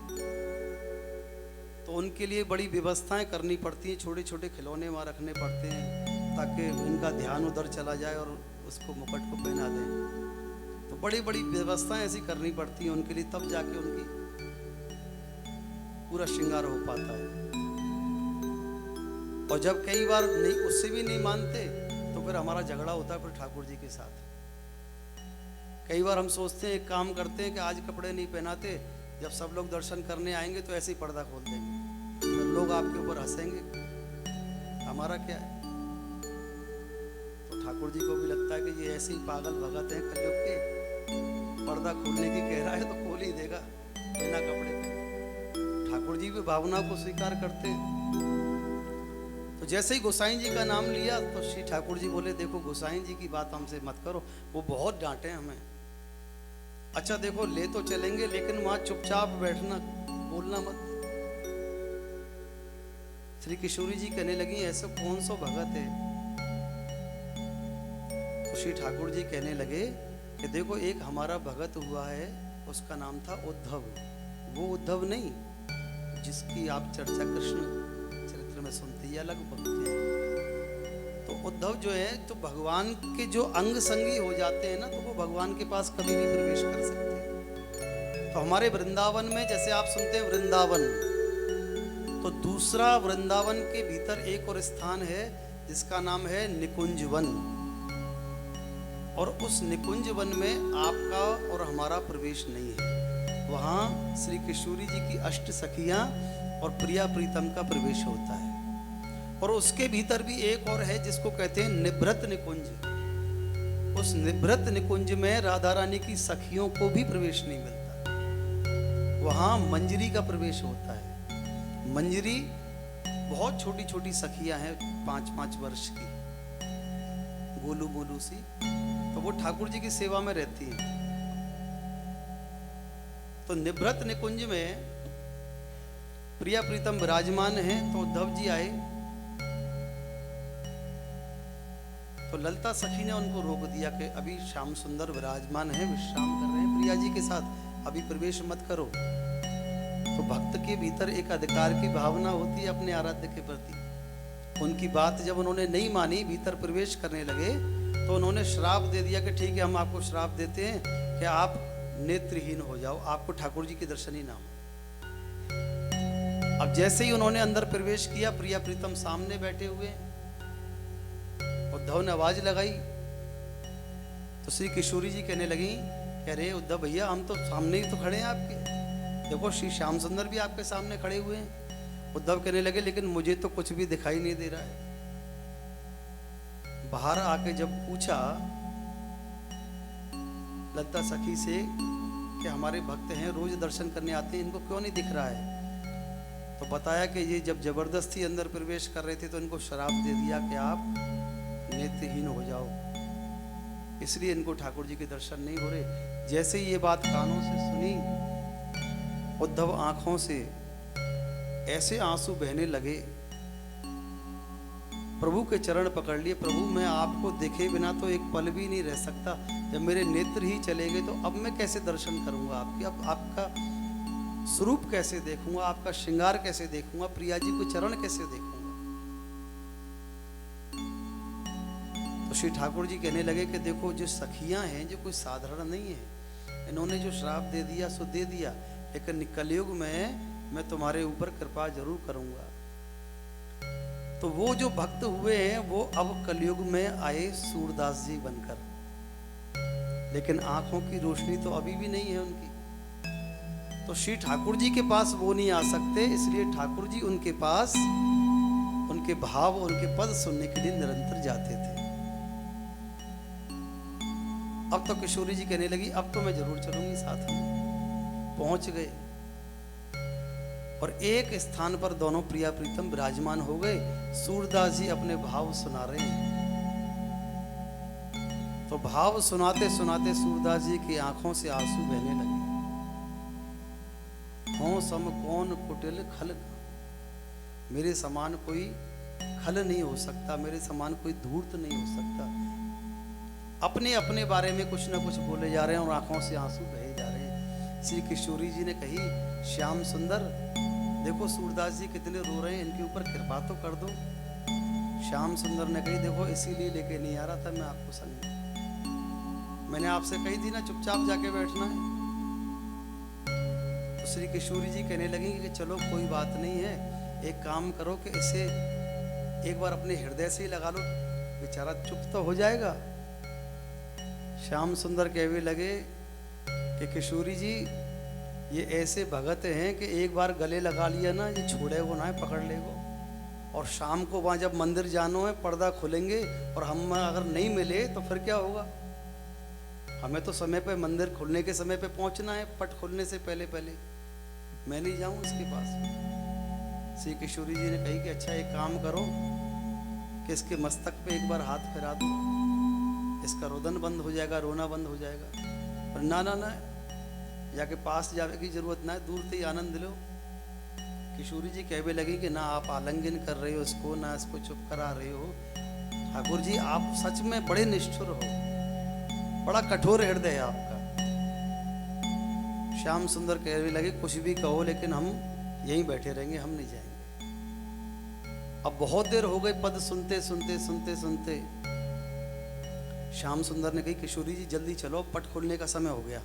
तो उनके लिए बड़ी व्यवस्थाएं करनी पड़ती हैं, छोटे छोटे खिलौने वहाँ रखने पड़ते हैं ताकि उनका ध्यान उधर चला जाए और उसको मुकुट को पहना दें। तो बड़ी बड़ी व्यवस्थाएं ऐसी करनी पड़ती हैं उनके लिए, तब जाके उनकी पूरा श्रृंगार हो पाता है। और जब कई बार नहीं, उससे भी नहीं मानते तो फिर हमारा झगड़ा होता है फिर ठाकुर जी के साथ। कई बार हम सोचते हैं, एक काम करते हैं कि आज कपड़े नहीं पहनाते, जब सब लोग दर्शन करने आएंगे तो ऐसे ही पर्दा खोल देंगे, फिर लोग आपके ऊपर हंसेंगे, हमारा क्या है। तो ठाकुर जी को भी लगता है कि ये ऐसे ही पागल भगत हैं कलयुग के, पर्दा खोलने की कह रहा है तो खोल ही देगा बिना कपड़े पे। ठाकुर जी भी भावना को स्वीकार करते हैं। तो जैसे ही गोसाई जी का नाम लिया तो श्री ठाकुर जी बोले, देखो गोसाई जी की बात हमसे मत करो, वो बहुत डांटे हमें। अच्छा देखो ले तो चलेंगे लेकिन वहां चुपचाप बैठना, बोलना मत। श्री किशोरी जी कहने लगी, ऐसा कौन सा भगत है। तो श्री ठाकुर जी कहने लगे कि देखो एक हमारा भगत हुआ है, उसका नाम था उद्धव। वो उद्धव नहीं जिसकी आप चर्चा कृष्ण चरित्र में सुनते हैं, अलग भक्त हैं। तो उद्धव जो है तो भगवान के जो अंग संगी हो जाते हैं ना, तो वो भगवान के पास कभी भी प्रवेश कर सकते हैं। तो हमारे वृंदावन में जैसे आप सुनते हैं वृंदावन, तो दूसरा वृंदावन के भीतर एक और स्थान है जिसका नाम है निकुंज वन। और उस निकुंज वन में आपका और हमारा प्रवेश नहीं है। वहाँ श्री किशोरी जी की अष्ट सखियाँ और प्रिया प्रीतम का प्रवेश होता है। और उसके भीतर भी एक और है जिसको कहते हैं निभृत निकुंज। उस निभृत निकुंज में राधा रानी की सखियों को भी प्रवेश नहीं मिलता, वहाँ मंजरी का प्रवेश होता है। मंजरी बहुत छोटी छोटी सखियां हैं, 5-5 वर्ष की, गोलू बोलू सी, तो वो ठाकुर जी की सेवा में रहती हैं। तो निभृत निकुंज में प्रिया प्रीतम विराजमान हैं। तो उद्धव जी आए तो ललता सखी ने उनको रोक दिया कि अभी श्याम सुंदर विराजमान है, विश्राम कर रहे हैं प्रिया जी के साथ, अभी प्रवेश मत करो। तो भक्त के भीतर एक अधिकार की भावना होती है अपने आराध्य के प्रति। उनकी बात जब उन्होंने नहीं मानी, भीतर प्रवेश करने लगे, तो उन्होंने श्राप दे दिया कि ठीक है, हम आपको श्राप देते हैं कि आप नेत्रहीन हो जाओ, आपको ठाकुर जी के दर्शन ही ना हो। अब जैसे ही उन्होंने अंदर प्रवेश किया, प्रिया प्रीतम सामने बैठे हुए, उद्धव ने आवाज लगाई तो श्री किशोरी जी कहने लगी कि अरे उद्धव भैया, हम तो सामने ही तो खड़े हैं आपके, देखो श्री श्याम सुंदर भी आपके सामने खड़े हुए हैं। उद्धव कहने लगे लेकिन मुझे तो कुछ भी दिखाई नहीं दे रहा है। बाहर आके जब पूछा लता सखी से कि हमारे भक्त हैं, रोज दर्शन करने आते हैं, इनको क्यों नहीं दिख रहा है? तो बताया कि ये जब जबरदस्ती अंदर प्रवेश कर रहे थे तो इनको शराब दे दिया कि आप नेत्रहीन हो जाओ, इसलिए इनको ठाकुर जी के दर्शन नहीं हो रहे। जैसे ही ये बात कानों से सुनी, उद्धव आंखों से ऐसे आंसू बहने लगे, प्रभु के चरण पकड़ लिए। प्रभु, मैं आपको देखे बिना तो एक पल भी नहीं रह सकता, जब मेरे नेत्र ही चले गए तो अब मैं कैसे दर्शन करूंगा आपकी, अब आपका स्वरूप कैसे देखूंगा, आपका श्रृंगार कैसे देखूंगा, प्रिया जी को चरण कैसे देखूंगा। तो श्री ठाकुर जी कहने लगे कि देखो, जो सखियां हैं जो कोई साधारण नहीं है, इन्होंने जो श्राप दे दिया सो दे दिया, लेकिन कलयुग में मैं तुम्हारे ऊपर कृपा जरूर करूंगा। तो वो जो भक्त हुए हैं वो अब कलयुग में आए सूरदास जी बनकर, लेकिन आंखों की रोशनी तो अभी भी नहीं है उनकी। तो श्री ठाकुर जी के पास वो नहीं आ सकते, इसलिए ठाकुर जी उनके पास उनके भाव, उनके पद सुनने के लिए निरंतर जाते थे। अब तो किशोरी जी कहने लगी अब तो मैं जरूर चलूंगी साथ में। पहुंच गए और एक स्थान पर दोनों प्रिया प्रीतम विराजमान हो गए। सूरदास जी अपने भाव सुना रहे हैं। तो भाव सुनाते सुनाते सूरदास जी की आंखों से आंसू बहने लगे। हों सम कौन कुटिल खल, मेरे समान कोई खल नहीं हो सकता, मेरे समान कोई धूर्त नहीं हो सकता। अपने अपने बारे में कुछ ना कुछ बोले जा रहे हैं और आंखों से आंसू बहे जा रहे हैं। श्री किशोरी जी ने कही, श्याम सुंदर देखो सूरदास जी कितने रो रहे हैं, इनके ऊपर कृपा तो कर दो। श्याम सुंदर ने कही, देखो इसीलिए लेके नहीं आ रहा था मैं आपको संग, मैंने आपसे कही थी ना चुपचाप जाके बैठना है। तो श्री किशोरी जी कहने लगी कि चलो कोई बात नहीं है, एक काम करो कि इसे एक बार अपने हृदय से ही लगा लो, बेचारा चुप तो हो जाएगा। श्याम सुंदर कहने लगे कि किशोरी जी ये ऐसे भगत हैं कि एक बार गले लगा लिया ना, ये छोड़ेगो ना, पकड़ लेगो। और शाम को वहाँ जब मंदिर जानो है, पर्दा खुलेंगे और हम अगर नहीं मिले तो फिर क्या होगा? हमें तो समय पे मंदिर खुलने के समय पे पहुँचना है, पट खुलने से पहले पहले मैं नहीं जाऊँ उसके पास। श्री किशोरी जी ने कही कि अच्छा एक काम करो कि इसके मस्तक पे एक बार हाथ फिरा दो, इसका रोदन बंद हो जाएगा, रोना बंद हो जाएगा। पर ना ना ना, जाके पास जाने की जरूरत ना है, दूर से ही आनंद लो। किशोरी जी कहने लगी कि ना आप आलिंगन कर रहे हो इसको, ना इसको चुप करा रहे हो। ठाकुर जी आप सच में बड़े निष्ठुर हो, बड़ा कठोर हृदय है आपका। श्याम सुंदर कहने लगे कुछ भी कहो लेकिन हम यहीं बैठे रहेंगे, हम नहीं जाएंगे। अब बहुत देर हो गई पद सुनते सुनते सुनते सुनते। श्याम सुंदर ने कही किशोरी जी जल्दी चलो, पट खोलने का समय हो गया,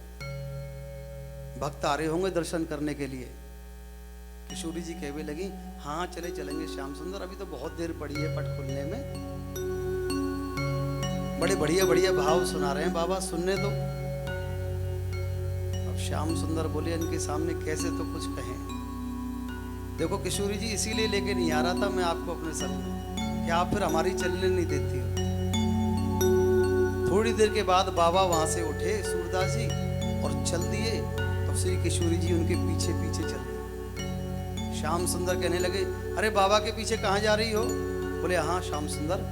भक्त आ रहे होंगे दर्शन करने के लिए। किशोरी जी कहने लगी हाँ चले चलेंगे श्याम सुंदर, अभी तो बहुत देर पड़ी है पट खुलने में। बड़े बढ़िया बढ़िया भाव सुना रहे हैं बाबा, सुनने दो। अब श्याम सुंदर बोले इनके सामने कैसे तो कुछ कहें। देखो किशोरी जी इसीलिए लेके नहीं आ रहा था मैं आपको अपने संग में कि आप फिर हमारी चलने नहीं देती हो। थोड़ी देर के बाद बाबा वहां से उठे सूरदास जी और चल दिए। तो श्री किशोरी जी उनके पीछे पीछे चल दिए। श्याम सुंदर कहने लगे, अरे बाबा के पीछे कहाँ जा रही हो? बोले हाँ श्याम सुंदर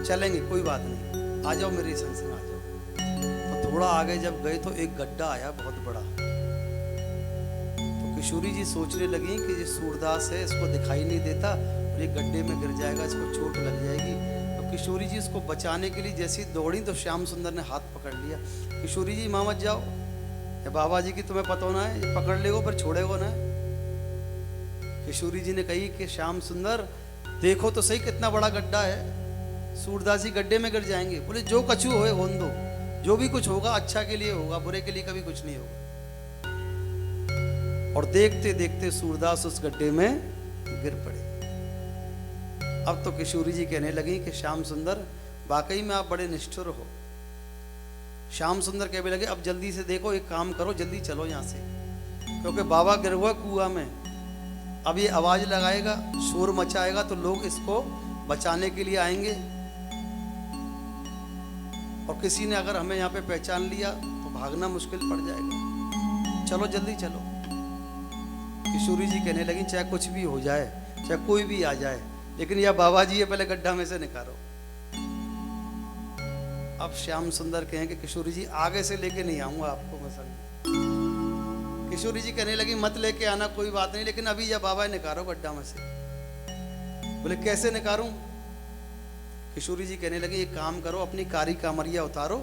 चलेंगे, कोई बात नहीं, आ जाओ मेरे संग संग आ जाओ। तो थोड़ा आगे जब गए तो एक गड्ढा आया बहुत बड़ा। तो किशोरी जी सोचने लगी कि ये सूरदास है, इसको दिखाई नहीं देता और ये गड्ढे में गिर जाएगा, इसको चोट लग जाएगी। तो किशोरी जी इसको बचाने के लिए जैसी दौड़ी तो श्याम सुंदर ने हाथ पकड़ लिया। किशोरी जी माँ मत जाओ, ये बाबा जी की तुम्हें पता होना है, ये पकड़ लेगो पर छोड़ेगो ना। किशोरी जी ने कही कि श्याम सुंदर देखो तो सही कितना बड़ा गड्ढा है, सूरदास जी गड्ढे में गिर जाएंगे। बोले जो कछु होए होने दो, जो भी कुछ होगा अच्छा के लिए होगा, बुरे के लिए कभी कुछ नहीं होगा। और देखते देखते सूरदास उस गड्ढे में गिर पड़े। अब तो किशोरी जी कहने लगी कि श्याम सुंदर वाकई में आप बड़े निष्ठुर हो। श्याम सुंदर कहने लगे, अब जल्दी से देखो, एक काम करो, जल्दी चलो यहाँ से, क्योंकि बाबा गिर हुआ कुआं में। अब ये आवाज लगाएगा, शोर मचाएगा तो लोग इसको बचाने के लिए आएंगे, और किसी ने अगर हमें यहाँ पे पहचान लिया तो भागना मुश्किल पड़ जाएगा, चलो जल्दी चलो। किशोरी जी कहने लगी, चाहे कुछ भी हो जाए, चाहे कोई भी आ जाए, लेकिन यह बाबा जी है, पहले गड्ढा में से निकालो। अब श्याम सुंदर कहें कि किशोरी जी आगे से लेके नहीं आऊंगा आपको मैं संग। किशोरी जी कहने लगी, मत लेके आना, कोई बात नहीं, लेकिन अभी यह बाबा निकालो गड्ढा में से। बोले कैसे निकारूं? किशोरी जी कहने लगी, एक काम करो, अपनी कारी कामरिया उतारो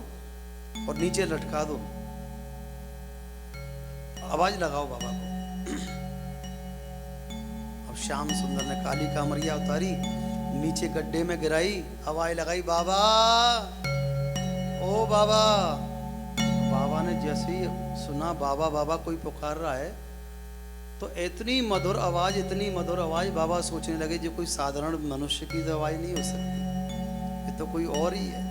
और नीचे लटका दो, आवाज लगाओ बाबा को। अब श्याम सुंदर ने काली कामरिया उतारी, नीचे गड्ढे में गिराई, आवाज लगाई, बाबा ओ बाबा। बाबा ने जैसे ही सुना बाबा बाबा कोई पुकार रहा है, तो इतनी मधुर आवाज, इतनी मधुर आवाज, बाबा सोचने लगे जो कोई साधारण मनुष्य की आवाज नहीं हो सकती, ये तो कोई और ही है।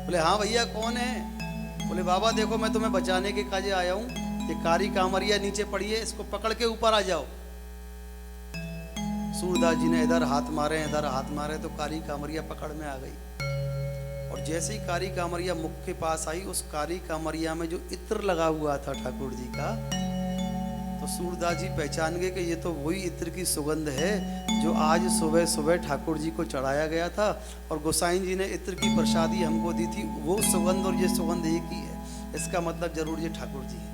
बोले हाँ भैया कौन है? बोले बाबा देखो मैं तुम्हें बचाने के काजे आया हूँ, ये कारी कामरिया नीचे पड़ी है, इसको पकड़ के ऊपर आ जाओ। सूरदास जी ने इधर हाथ मारे, इधर हाथ मारे, तो कारी कामरिया पकड़ में आ गई। और जैसे ही कारी कामरिया मुख के पास आई, उस कारी कामरिया में जो इत्र लगा हुआ था ठाकुर जी का, तो सूरदास जी पहचान गए कि ये तो वही इत्र की सुगंध है जो आज सुबह सुबह ठाकुर जी को चढ़ाया गया था, और गोसाई जी ने इत्र की प्रसादी हमको दी थी, वो सुगंध और ये सुगंध एक ही है, इसका मतलब जरूर ये ठाकुर जी है।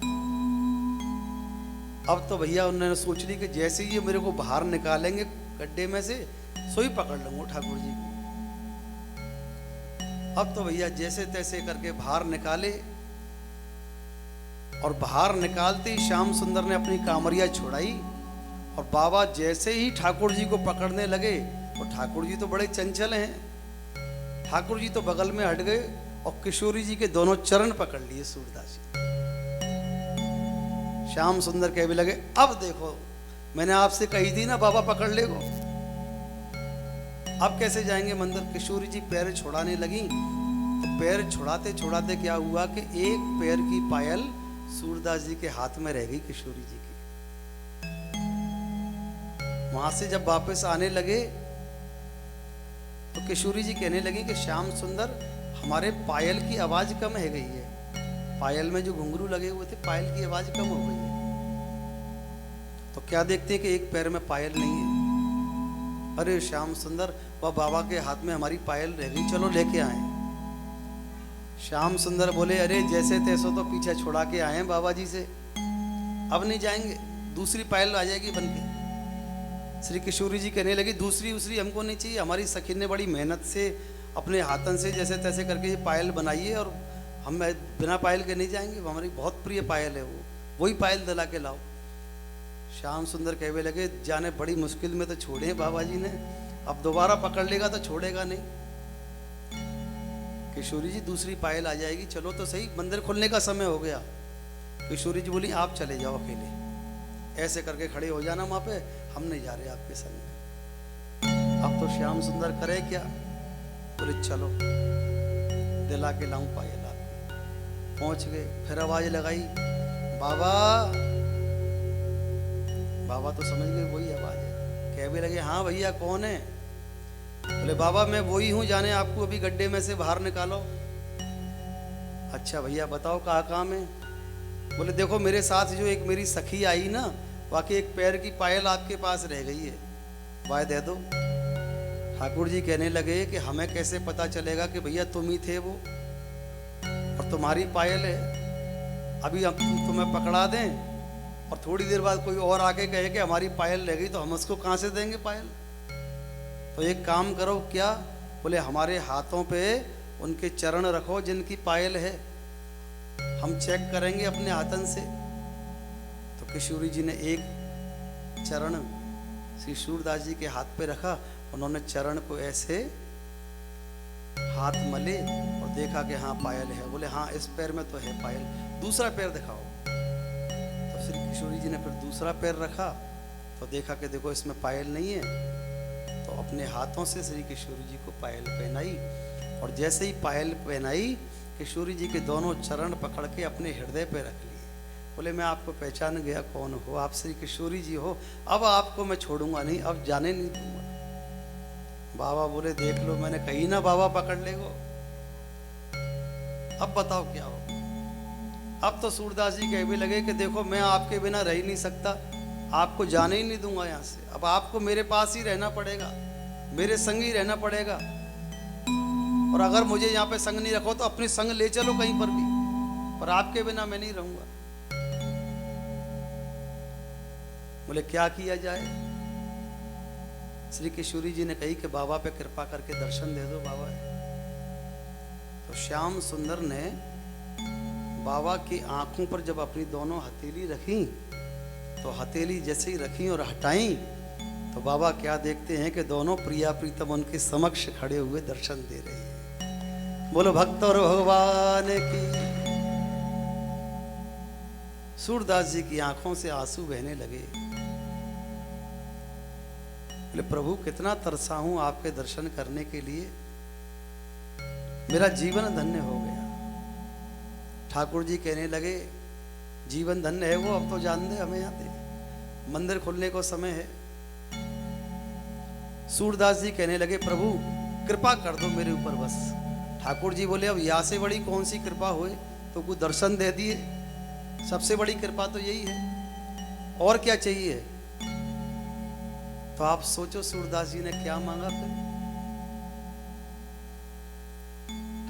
अब तो भैया उन्होंने सोच ली कि जैसे ही ये मेरे को बाहर निकालेंगे गड्ढे में से, सोई पकड़ लूंगा ठाकुर जी को। अब तो भैया जैसे तैसे करके बाहर निकाले, और बाहर निकालते ही श्याम सुंदर ने अपनी कामरिया छुड़ाई, और बाबा जैसे ही ठाकुर जी को पकड़ने लगे, और ठाकुर जी तो बड़े चंचल हैं, ठाकुर जी तो बगल में हट गए और किशोरी जी के दोनों चरण पकड़ लिए सूरदास जी। श्याम सुंदर कहने लगे, अब देखो मैंने आपसे कही थी ना बाबा पकड़ ले गो, अब कैसे जाएंगे मंदिर? किशोरी जी पैर छुड़ाने लगी, तो पैर छुड़ाते छुड़ाते क्या हुआ कि एक पैर की पायल सूरदास जी के हाथ में रह गई, किशोरी जी की। वहां से जब वापस आने लगे तो किशोरी जी कहने लगी कि श्याम सुंदर हमारे पायल की आवाज कम है गई है, पायल में जो घुंघरू लगे हुए थे पायल की आवाज कम हो गई है। तो क्या देखते हैं कि एक पैर में पायल नहीं है। अरे श्याम सुंदर वह बाबा के हाथ में हमारी पायल रह गई, चलो लेके आए। श्याम सुंदर बोले, अरे जैसे तैसे तो पीछे छुड़ा के आए हैं बाबा जी से, अब नहीं जाएंगे, दूसरी पायल आ जाएगी बन के। श्री किशोरी जी कहने लगी, दूसरी उसरी हमको नहीं चाहिए, हमारी सखी ने बड़ी मेहनत से अपने हाथन से जैसे तैसे करके ये पायल बनाई है, और हम बिना पायल के नहीं जाएंगे, वो हमारी बहुत प्रिय पायल है, वही पायल दिला के लाओ। श्याम सुंदर कहने लगे, जाने बड़ी मुश्किल में तो छोड़े बाबा जी ने, अब दोबारा पकड़ लेगा तो छोड़ेगा नहीं। किशोरी जी दूसरी पायल आ जाएगी, चलो तो सही, मंदिर खुलने का समय हो गया। किशोरी जी बोली, आप चले जाओ अकेले, ऐसे करके खड़े हो जाना वहां पे, हम नहीं जा रहे आपके संग में। अब तो श्याम सुंदर करे क्या? बोले चलो दिला के लाऊं पायल आपकी। पहुंच गए, फिर आवाज लगाई, बाबा। बाबा तो समझ गए वही आवाज है, कह भी लगे, हाँ भैया कौन है? बोले बाबा मैं वही हूं, जाने आपको अभी गड्ढे में से बाहर निकालो। अच्छा भैया बताओ कहाँ काम है? बोले देखो मेरे साथ जो एक मेरी सखी आई ना, बाकी एक पैर की पायल आपके पास रह गई है, वाय दे दो। ठाकुर जी कहने लगे कि हमें कैसे पता चलेगा कि भैया तुम ही थे वो और तुम्हारी पायल है। अभी हम तुम्हें पकड़ा दें और थोड़ी देर बाद कोई और आके कहे कि हमारी पायल रह गई, तो हम उसको कहाँ से देंगे पायल? तो एक काम करो, क्या बोले, हमारे हाथों पे उनके चरण रखो जिनकी पायल है, हम चेक करेंगे अपने हाथन से। तो किशोरी जी ने एक चरण श्री सूरदास जी के हाथ पे रखा, उन्होंने चरण को ऐसे हाथ मले और देखा कि हाँ पायल है। बोले हाँ इस पैर में तो है पायल, दूसरा पैर दिखाओ। तो श्री किशोरी जी ने फिर दूसरा पैर रखा तो देखा कि देखो इसमें पायल नहीं है। तो अपने हाथों से श्री किशोरी जी को पायल पहनाई और जैसे ही पायल पहनाई, किशोरी जी के दोनों चरण पकड़ के अपने हृदय पे रख लिए। बोले मैं आपको पहचान गया कौन हो, आप श्री किशोरी जी हो, अब आपको मैं छोड़ूंगा नहीं, अब जाने नहीं दूंगा। बाबा बोले देख लो, मैंने कही ना बाबा पकड़ ले गो, अब बताओ क्या हो। अब तो सूरदास जी कह भी लगे कि देखो मैं आपके बिना रह ही नहीं सकता, आपको जाने ही नहीं दूंगा यहाँ से, अब आपको मेरे पास ही रहना पड़ेगा, मेरे संग ही रहना पड़ेगा। और अगर मुझे यहाँ पे संग नहीं रखो तो अपने संग ले चलो कहीं पर भी, पर आपके बिना मैं नहीं रहूंगा। बोले क्या किया जाए? श्री किशोरी जी ने कही कि बाबा पे कृपा करके दर्शन दे दो बाबा। तो श्याम सुंदर ने बाबा की आंखों पर जब अपनी दोनों हथेली रखी, तो हथेली जैसे ही रखी और हटाई तो बाबा क्या देखते हैं कि दोनों प्रिया प्रीतम उनके समक्ष खड़े हुए दर्शन दे रहे हैं। बोलो भक्त और भगवान की। सूरदास जी की आंखों से आंसू बहने लगे। बोले प्रभु कितना तरसा हूं आपके दर्शन करने के लिए, मेरा जीवन धन्य हो गया। ठाकुर जी कहने लगे जीवन धन्य है वो, अब तो जान दे हमें यहाँ दे, मंदिर खुलने को समय है। सूरदास जी कहने लगे प्रभु कृपा कर दो मेरे ऊपर बस। ठाकुर जी बोले अब यहाँ से बड़ी कौन सी कृपा हुए, तो कुछ दर्शन दे दिए, सबसे बड़ी कृपा तो यही है, और क्या चाहिए। तो आप सोचो सूरदास जी ने क्या मांगा फिर।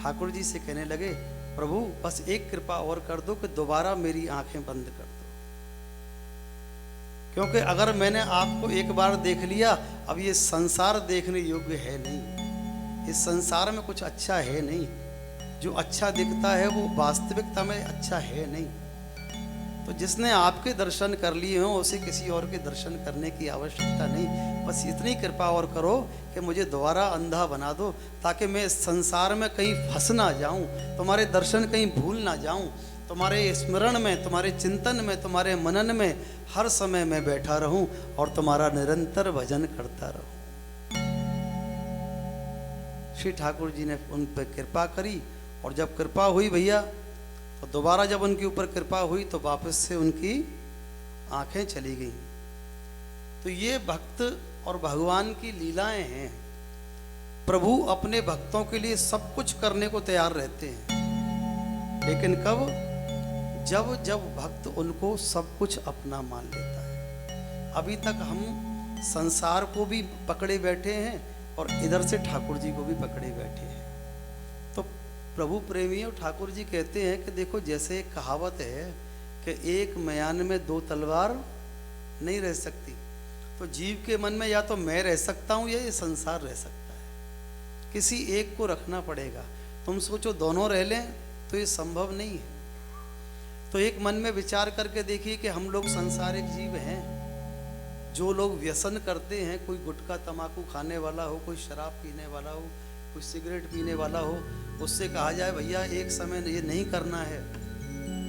ठाकुर जी से कहने लगे प्रभु बस एक कृपा और कर दो कि दोबारा मेरी आंखें बंद कर दो, क्योंकि अगर मैंने आपको एक बार देख लिया, अब ये संसार देखने योग्य है नहीं, इस संसार में कुछ अच्छा है नहीं, जो अच्छा दिखता है वो वास्तविकता में अच्छा है नहीं। तो जिसने आपके दर्शन कर लिए हों उसे किसी और के दर्शन करने की आवश्यकता नहीं, बस इतनी कृपा और करो कि मुझे दोबारा अंधा बना दो, ताकि मैं इस संसार में कहीं फंस ना जाऊं, तुम्हारे दर्शन कहीं भूल ना जाऊं, तुम्हारे स्मरण में, तुम्हारे चिंतन में, तुम्हारे मनन में हर समय मैं बैठा रहूं और तुम्हारा निरंतर भजन करता रहूं। श्री ठाकुर जी ने उन पर कृपा करी और जब कृपा हुई भैया, तो दोबारा जब उनके ऊपर कृपा हुई तो वापस से उनकी आंखें चली गई। तो ये भक्त और भगवान की लीलाएं हैं। प्रभु अपने भक्तों के लिए सब कुछ करने को तैयार रहते हैं, लेकिन कब? जब जब भक्त उनको सब कुछ अपना मान लेता है। अभी तक हम संसार को भी पकड़े बैठे हैं और इधर से ठाकुर जी को भी पकड़े बैठे हैं। तो प्रभु प्रेमियों, ठाकुर जी कहते हैं कि देखो जैसे एक कहावत है कि एक म्यान में दो तलवार नहीं रह सकती, तो जीव के मन में या तो मैं रह सकता हूँ या ये संसार रह सकता है, किसी एक को रखना पड़ेगा। तुम सोचो दोनों रह लें तो ये संभव नहीं है। तो एक मन में विचार करके देखिए कि हम लोग संसारिक जीव हैं। जो लोग व्यसन करते हैं, कोई गुटखा तमाकू खाने वाला हो, कोई शराब पीने वाला हो, कोई सिगरेट पीने वाला हो, उससे कहा जाए भैया एक समय ये नहीं करना है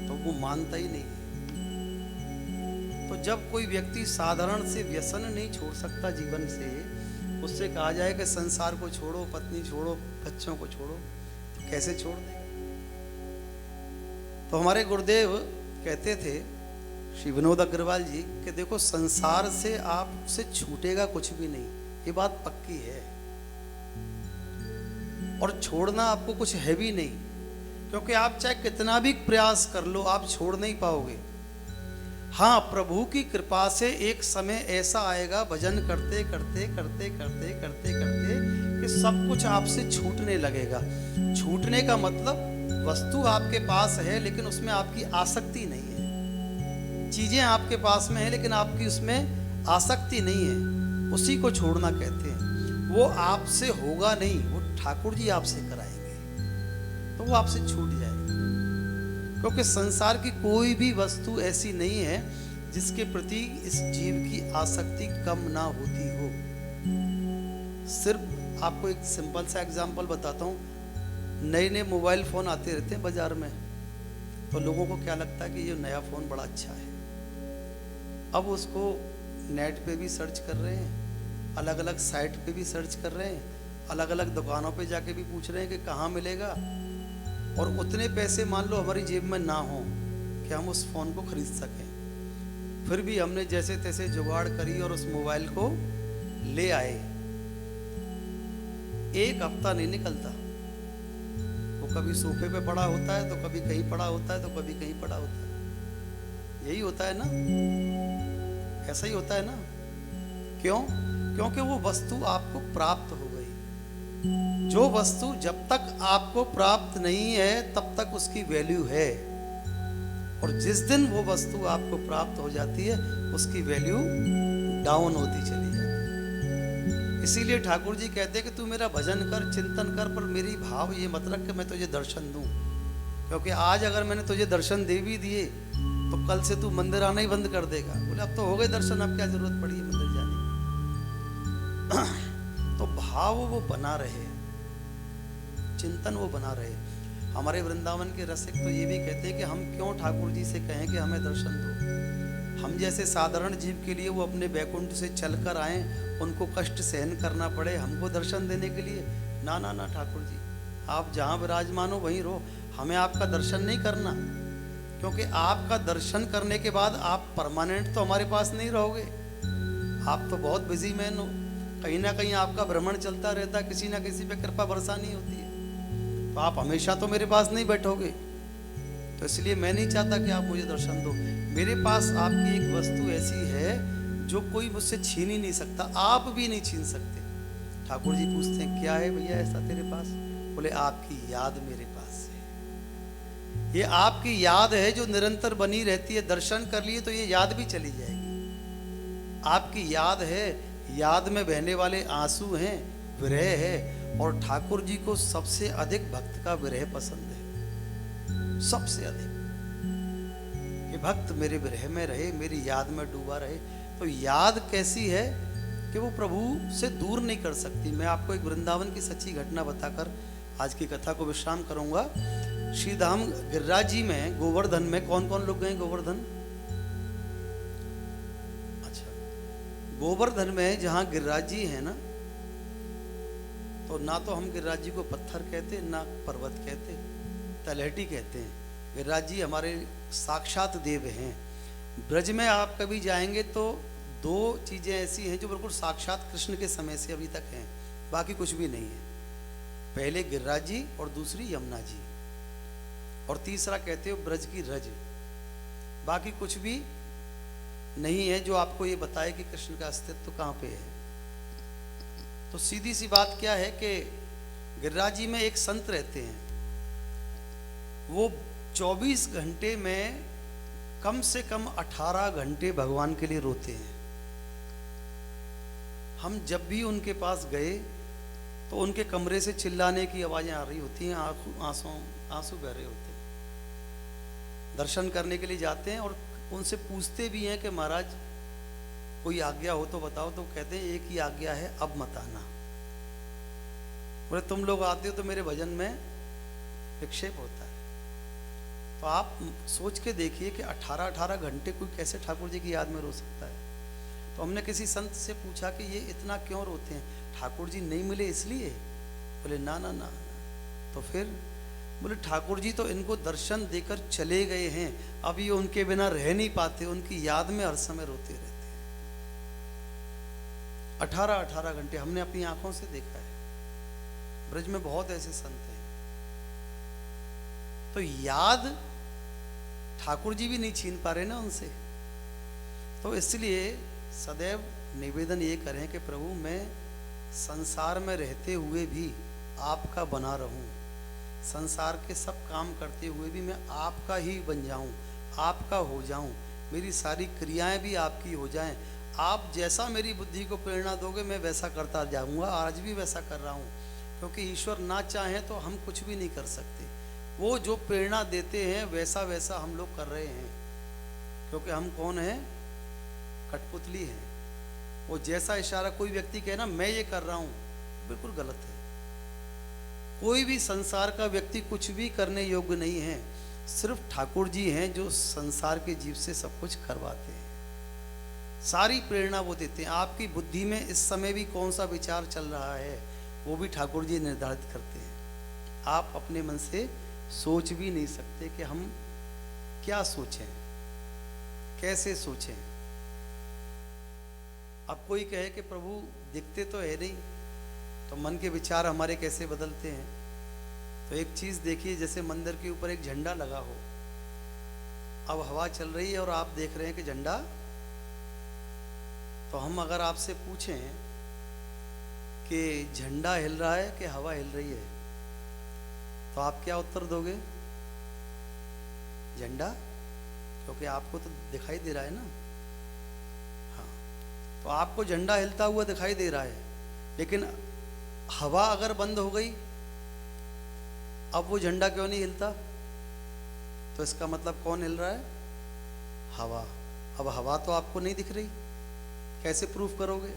तो वो मानता ही नहीं है। तो जब कोई व्यक्ति साधारण से व्यसन नहीं छोड़ सकता जीवन से, उससे कहा जाए कि संसार को छोड़ो, पत्नी छोड़ो, बच्चों को छोड़ो, तो कैसे छोड़ देगा। तो हमारे गुरुदेव कहते थे श्री विनोद अग्रवाल जी कि देखो संसार से आपसे छूटेगा कुछ भी नहीं, ये बात पक्की है, और छोड़ना आपको कुछ है भी नहीं, क्योंकि आप चाहे कितना भी प्रयास कर लो आप छोड़ नहीं पाओगे। हाँ, प्रभु की कृपा से एक समय ऐसा आएगा भजन करते करते करते करते करते करते कि सब कुछ आपसे छूटने लगेगा। छूटने का मतलब वस्तु आपके पास है लेकिन उसमें आपकी आसक्ति नहीं है। चीजें आपके पास में है लेकिन आपकी उसमें आसक्ति नहीं है। उसी को छोड़ना कहते हैं। वो आपसे होगा नहीं, वो ठाकुर जी आपसे कराएंगे, तो वो आपसे छूट जाएगा। क्योंकि संसार की कोई भी वस्तु ऐसी नहीं है जिसके प्रति इस जीव की आसक्ति कम ना होती हो। सिर्फ आपको एक सिंपल सा एग्जांपल बताता हूँ। नए नए मोबाइल फ़ोन आते रहते हैं बाज़ार में, तो लोगों को क्या लगता है कि ये नया फ़ोन बड़ा अच्छा है। अब उसको नेट पे भी सर्च कर रहे हैं, अलग अलग साइट पे भी सर्च कर रहे हैं, अलग अलग दुकानों पे जाके भी पूछ रहे हैं कि कहाँ मिलेगा। और उतने पैसे मान लो हमारी जेब में ना हो कि हम उस फ़ोन को खरीद सकें, फिर भी हमने जैसे तैसे जुगाड़ करी और उस मोबाइल को ले आए। एक हफ्ता नहीं निकलता, वो कभी सोफे पे पड़ा होता है, तो कभी कहीं पड़ा होता है, तो कभी कहीं पड़ा होता है। यही होता है ना, ऐसा ही होता है ना। क्यों? क्योंकि वो वस्तु आपको प्राप्त हो गई। जो वस्तु जब तक आपको प्राप्त नहीं है तब तक उसकी वैल्यू है, और जिस दिन वो वस्तु आपको प्राप्त हो जाती है उसकी वैल्यू डाउन होती चली जाती है। इसीलिए ठाकुर जी कहते हैं कि तू मेरा भजन कर, चिंतन कर, पर मेरी भाव ये मत रख कि मैं तुझे दर्शन दूं। क्योंकि आज अगर मैंने तुझे दर्शन दे भी दिए तो कल से तू मंदिर आना ही बंद कर देगा। बोले अब तो हो गए दर्शन, अब क्या जरूरत पड़ी है मंदिर जाने की। तो भाव वो बना रहे, चिंतन वो बना रहे। हमारे वृंदावन के रसिक तो ये भी कहते हैं कि हम क्यों ठाकुर जी से कहें कि हमें दर्शन दो। हम जैसे साधारण जीव के लिए वो अपने बैकुंठ से चलकर आए, उनको कष्ट सहन करना पड़े हमको दर्शन देने के लिए? ना ना ना ठाकुर जी, आप जहाँ विराजमान हो वहीं रहो, हमें आपका दर्शन नहीं करना। क्योंकि आपका दर्शन करने के बाद आप परमानेंट तो हमारे पास नहीं रहोगे। आप तो बहुत बिजी मैन हो, कहीं ना कहीं आपका भ्रमण चलता रहता, किसी ना किसी पे कृपा बरसानी होती है, तो आप हमेशा तो मेरे पास नहीं बैठोगे। तो इसलिए मैं नहीं चाहता कि आप मुझे दर्शन दो। मेरे पास आपकी एक वस्तु ऐसी है जो कोई मुझसे छीन ही नहीं सकता, आप भी नहीं छीन सकते। ठाकुर जी पूछते हैं क्या है भैया ऐसा तेरे पास? बोले आपकी याद मेरे पास है। ये आपकी याद है जो निरंतर बनी रहती है। दर्शन कर लिए तो ये याद भी चली जाएगी। आपकी याद है, याद में बहने वाले आंसू हैं, विरह है। और ठाकुर जी को सबसे अधिक भक्त का विरह पसंद है, सबसे अधिक। कि भक्त मेरे विरह में रहे, मेरी याद में डूबा रहे। तो याद कैसी है कि वो प्रभु से दूर नहीं कर सकती। मैं आपको एक वृंदावन की सच्ची घटना बताकर आज की कथा को विश्राम करूंगा। श्री धाम गिरिराज जी में, गोवर्धन में कौन कौन लोग गए? गोवर्धन, अच्छा, गोवर्धन में जहां गिरिराज जी है ना, तो ना तो हम गिरिराज जी को पत्थर कहते, ना पर्वत कहते, तलहटी कहते हैं। गिरिराज जी हमारे साक्षात देव हैं। ब्रज में आप कभी जाएंगे तो दो चीज़ें ऐसी हैं जो बिल्कुल साक्षात कृष्ण के समय से अभी तक हैं, बाकी कुछ भी नहीं है। पहले गिरिराज जी और दूसरी यमुना जी, और तीसरा कहते हो ब्रज की रज। बाकी कुछ भी नहीं है जो आपको ये बताए कि कृष्ण का अस्तित्व कहाँ पे है। तो सीधी सी बात क्या है कि गिरिराज जी में एक संत रहते हैं, वो 24 घंटे में कम से कम 18 घंटे भगवान के लिए रोते हैं। हम जब भी उनके पास गए तो उनके कमरे से चिल्लाने की आवाज़ें आ रही होती हैं, आंसू बह रहे होते हैं। दर्शन करने के लिए जाते हैं और उनसे पूछते भी हैं कि महाराज कोई आज्ञा हो तो बताओ। तो कहते हैं एक ही आज्ञा है, अब मत आना। बोले तुम लोग आते हो तो मेरे भजन में विक्षेप होता है। तो आप सोच के देखिए कि 18 घंटे कोई कैसे ठाकुर जी की याद में रो सकता है। तो हमने किसी संत से पूछा कि ये इतना क्यों रोते हैं? ठाकुर जी नहीं मिले इसलिए? बोले ना ना ना। तो फिर बोले ठाकुर जी तो इनको दर्शन देकर चले गए हैं, अब ये उनके बिना रह नहीं पाते, उनकी याद में हर समय रोते रहते हैं। 18 घंटे हमने अपनी आंखों से देखा है। ब्रज में बहुत ऐसे संत हैं। तो याद ठाकुर जी भी नहीं छीन पा रहे ना उनसे। तो इसलिए सदैव निवेदन ये करें कि प्रभु मैं संसार में रहते हुए भी आपका बना रहूं, संसार के सब काम करते हुए भी मैं आपका ही बन जाऊं, आपका हो जाऊं, मेरी सारी क्रियाएं भी आपकी हो जाएं। आप जैसा मेरी बुद्धि को प्रेरणा दोगे मैं वैसा करता जाऊंगा, आज भी वैसा कर रहा हूं, क्योंकि ईश्वर ना चाहे तो हम कुछ भी नहीं कर सकते। वो जो प्रेरणा देते हैं वैसा वैसा हम लोग कर रहे हैं, क्योंकि हम कौन हैं? कठपुतली हैं। वो जैसा इशारा कोई व्यक्ति कहे ना मैं ये कर रहा हूं, बिल्कुल गलत है। कोई भी संसार का व्यक्ति कुछ भी करने योग्य नहीं है, सिर्फ ठाकुर जी हैं जो संसार के जीव से सब कुछ करवाते हैं, सारी प्रेरणा वो देते हैं। आपकी बुद्धि में इस समय भी कौन सा विचार चल रहा है वो भी ठाकुर जी निर्धारित करते हैं। आप अपने मन से सोच भी नहीं सकते कि हम क्या सोचें, कैसे सोचें। अब कोई कहे कि प्रभु दिखते तो है नहीं, तो मन के विचार हमारे कैसे बदलते हैं। तो एक चीज देखिए, जैसे मंदिर के ऊपर एक झंडा लगा हो, अब हवा चल रही है और आप देख रहे हैं कि झंडा, तो हम अगर आपसे पूछें कि झंडा हिल रहा है कि हवा हिल रही है, तो आप क्या उत्तर दोगे? झंडा, क्योंकि आपको तो दिखाई दे रहा है ना। हाँ, तो आपको झंडा हिलता हुआ दिखाई दे रहा है, लेकिन हवा अगर बंद हो गई, अब वो झंडा क्यों नहीं हिलता? तो इसका मतलब कौन हिल रहा है? हवा। अब हवा तो आपको नहीं दिख रही, कैसे प्रूफ करोगे?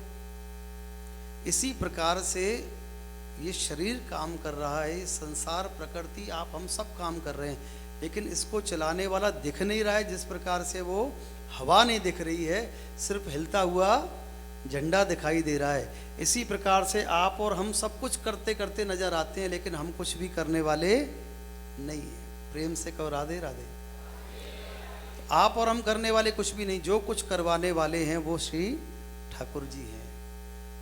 इसी प्रकार से ये शरीर काम कर रहा है, संसार, प्रकृति, आप हम सब काम कर रहे हैं, लेकिन इसको चलाने वाला दिख नहीं रहा है। जिस प्रकार से वो हवा नहीं दिख रही है, सिर्फ हिलता हुआ झंडा दिखाई दे रहा है, इसी प्रकार से आप और हम सब कुछ करते करते नजर आते हैं, लेकिन हम कुछ भी करने वाले नहीं है। प्रेम से कहो राधे राधे। तो आप और हम करने वाले कुछ भी नहीं, जो कुछ करवाने वाले हैं वो श्री ठाकुर जी हैं।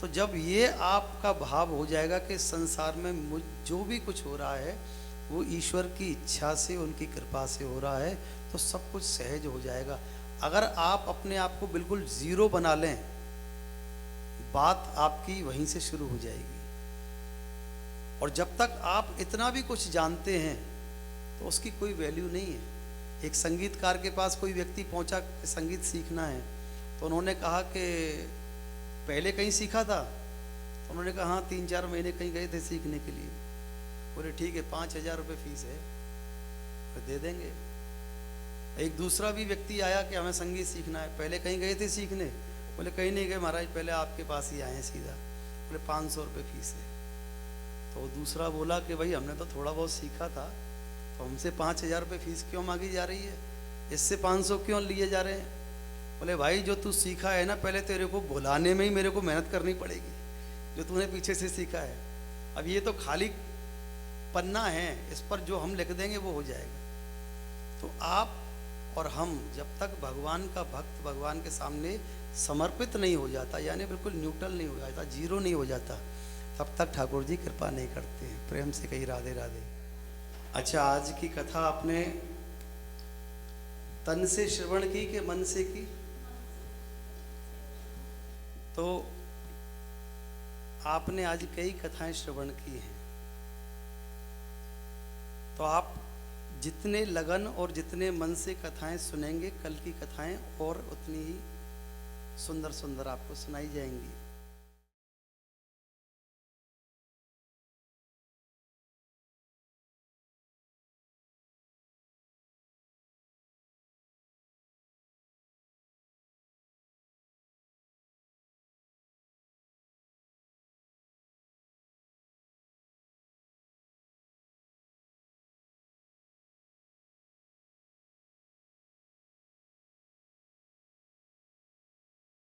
तो जब ये आपका भाव हो जाएगा कि संसार में जो भी कुछ हो रहा है वो ईश्वर की इच्छा से, उनकी कृपा से हो रहा है, तो सब कुछ सहज हो जाएगा। अगर आप अपने आप को बिल्कुल जीरो बना लें, बात आपकी वहीं से शुरू हो जाएगी। और जब तक आप इतना भी कुछ जानते हैं तो उसकी कोई वैल्यू नहीं है। एक संगीतकार के पास कोई व्यक्ति पहुंचा कि संगीत सीखना है, तो उन्होंने कहा कि पहले कहीं सीखा था? तो उन्होंने कहा हाँ, 3-4 महीने कहीं गए थे सीखने के लिए। बोले ठीक है, 5,000 रुपये फीस है, तो दे देंगे। एक दूसरा भी व्यक्ति आया कि हमें संगीत सीखना है, पहले कहीं गए थे सीखने? बोले कहीं नहीं गए महाराज, पहले आपके पास ही आए हैं सीधा। बोले 500 रुपये फीस है। तो दूसरा बोला कि भाई हमने तो थोड़ा बहुत सीखा था, तो हमसे 5,000 रुपये फीस क्यों मांगी जा रही है, इससे 500 क्यों लिए जा रहे हैं? बोले भाई जो तू सीखा है ना, पहले तेरे को भुलाने में ही मेरे को मेहनत करनी पड़ेगी, जो तूने पीछे से सीखा है। अब ये तो खाली पन्ना है, इस पर जो हम लिख देंगे वो हो जाएगा। तो आप और हम जब तक भगवान का भक्त भगवान के सामने समर्पित नहीं हो जाता, यानी बिल्कुल न्यूट्रल नहीं हो जाता, जीरो नहीं हो जाता, तब तक ठाकुर जी कृपा नहीं करते हैं। प्रेम से कही राधे राधे। अच्छा, आज की कथा आपने तन से श्रवण की कि मन से की? तो आपने आज कई कथाएं श्रवण की हैं, तो आप जितने लगन और जितने मन से कथाएं सुनेंगे, कल की कथाएं और उतनी ही सुंदर सुंदर आपको सुनाई जाएंगी।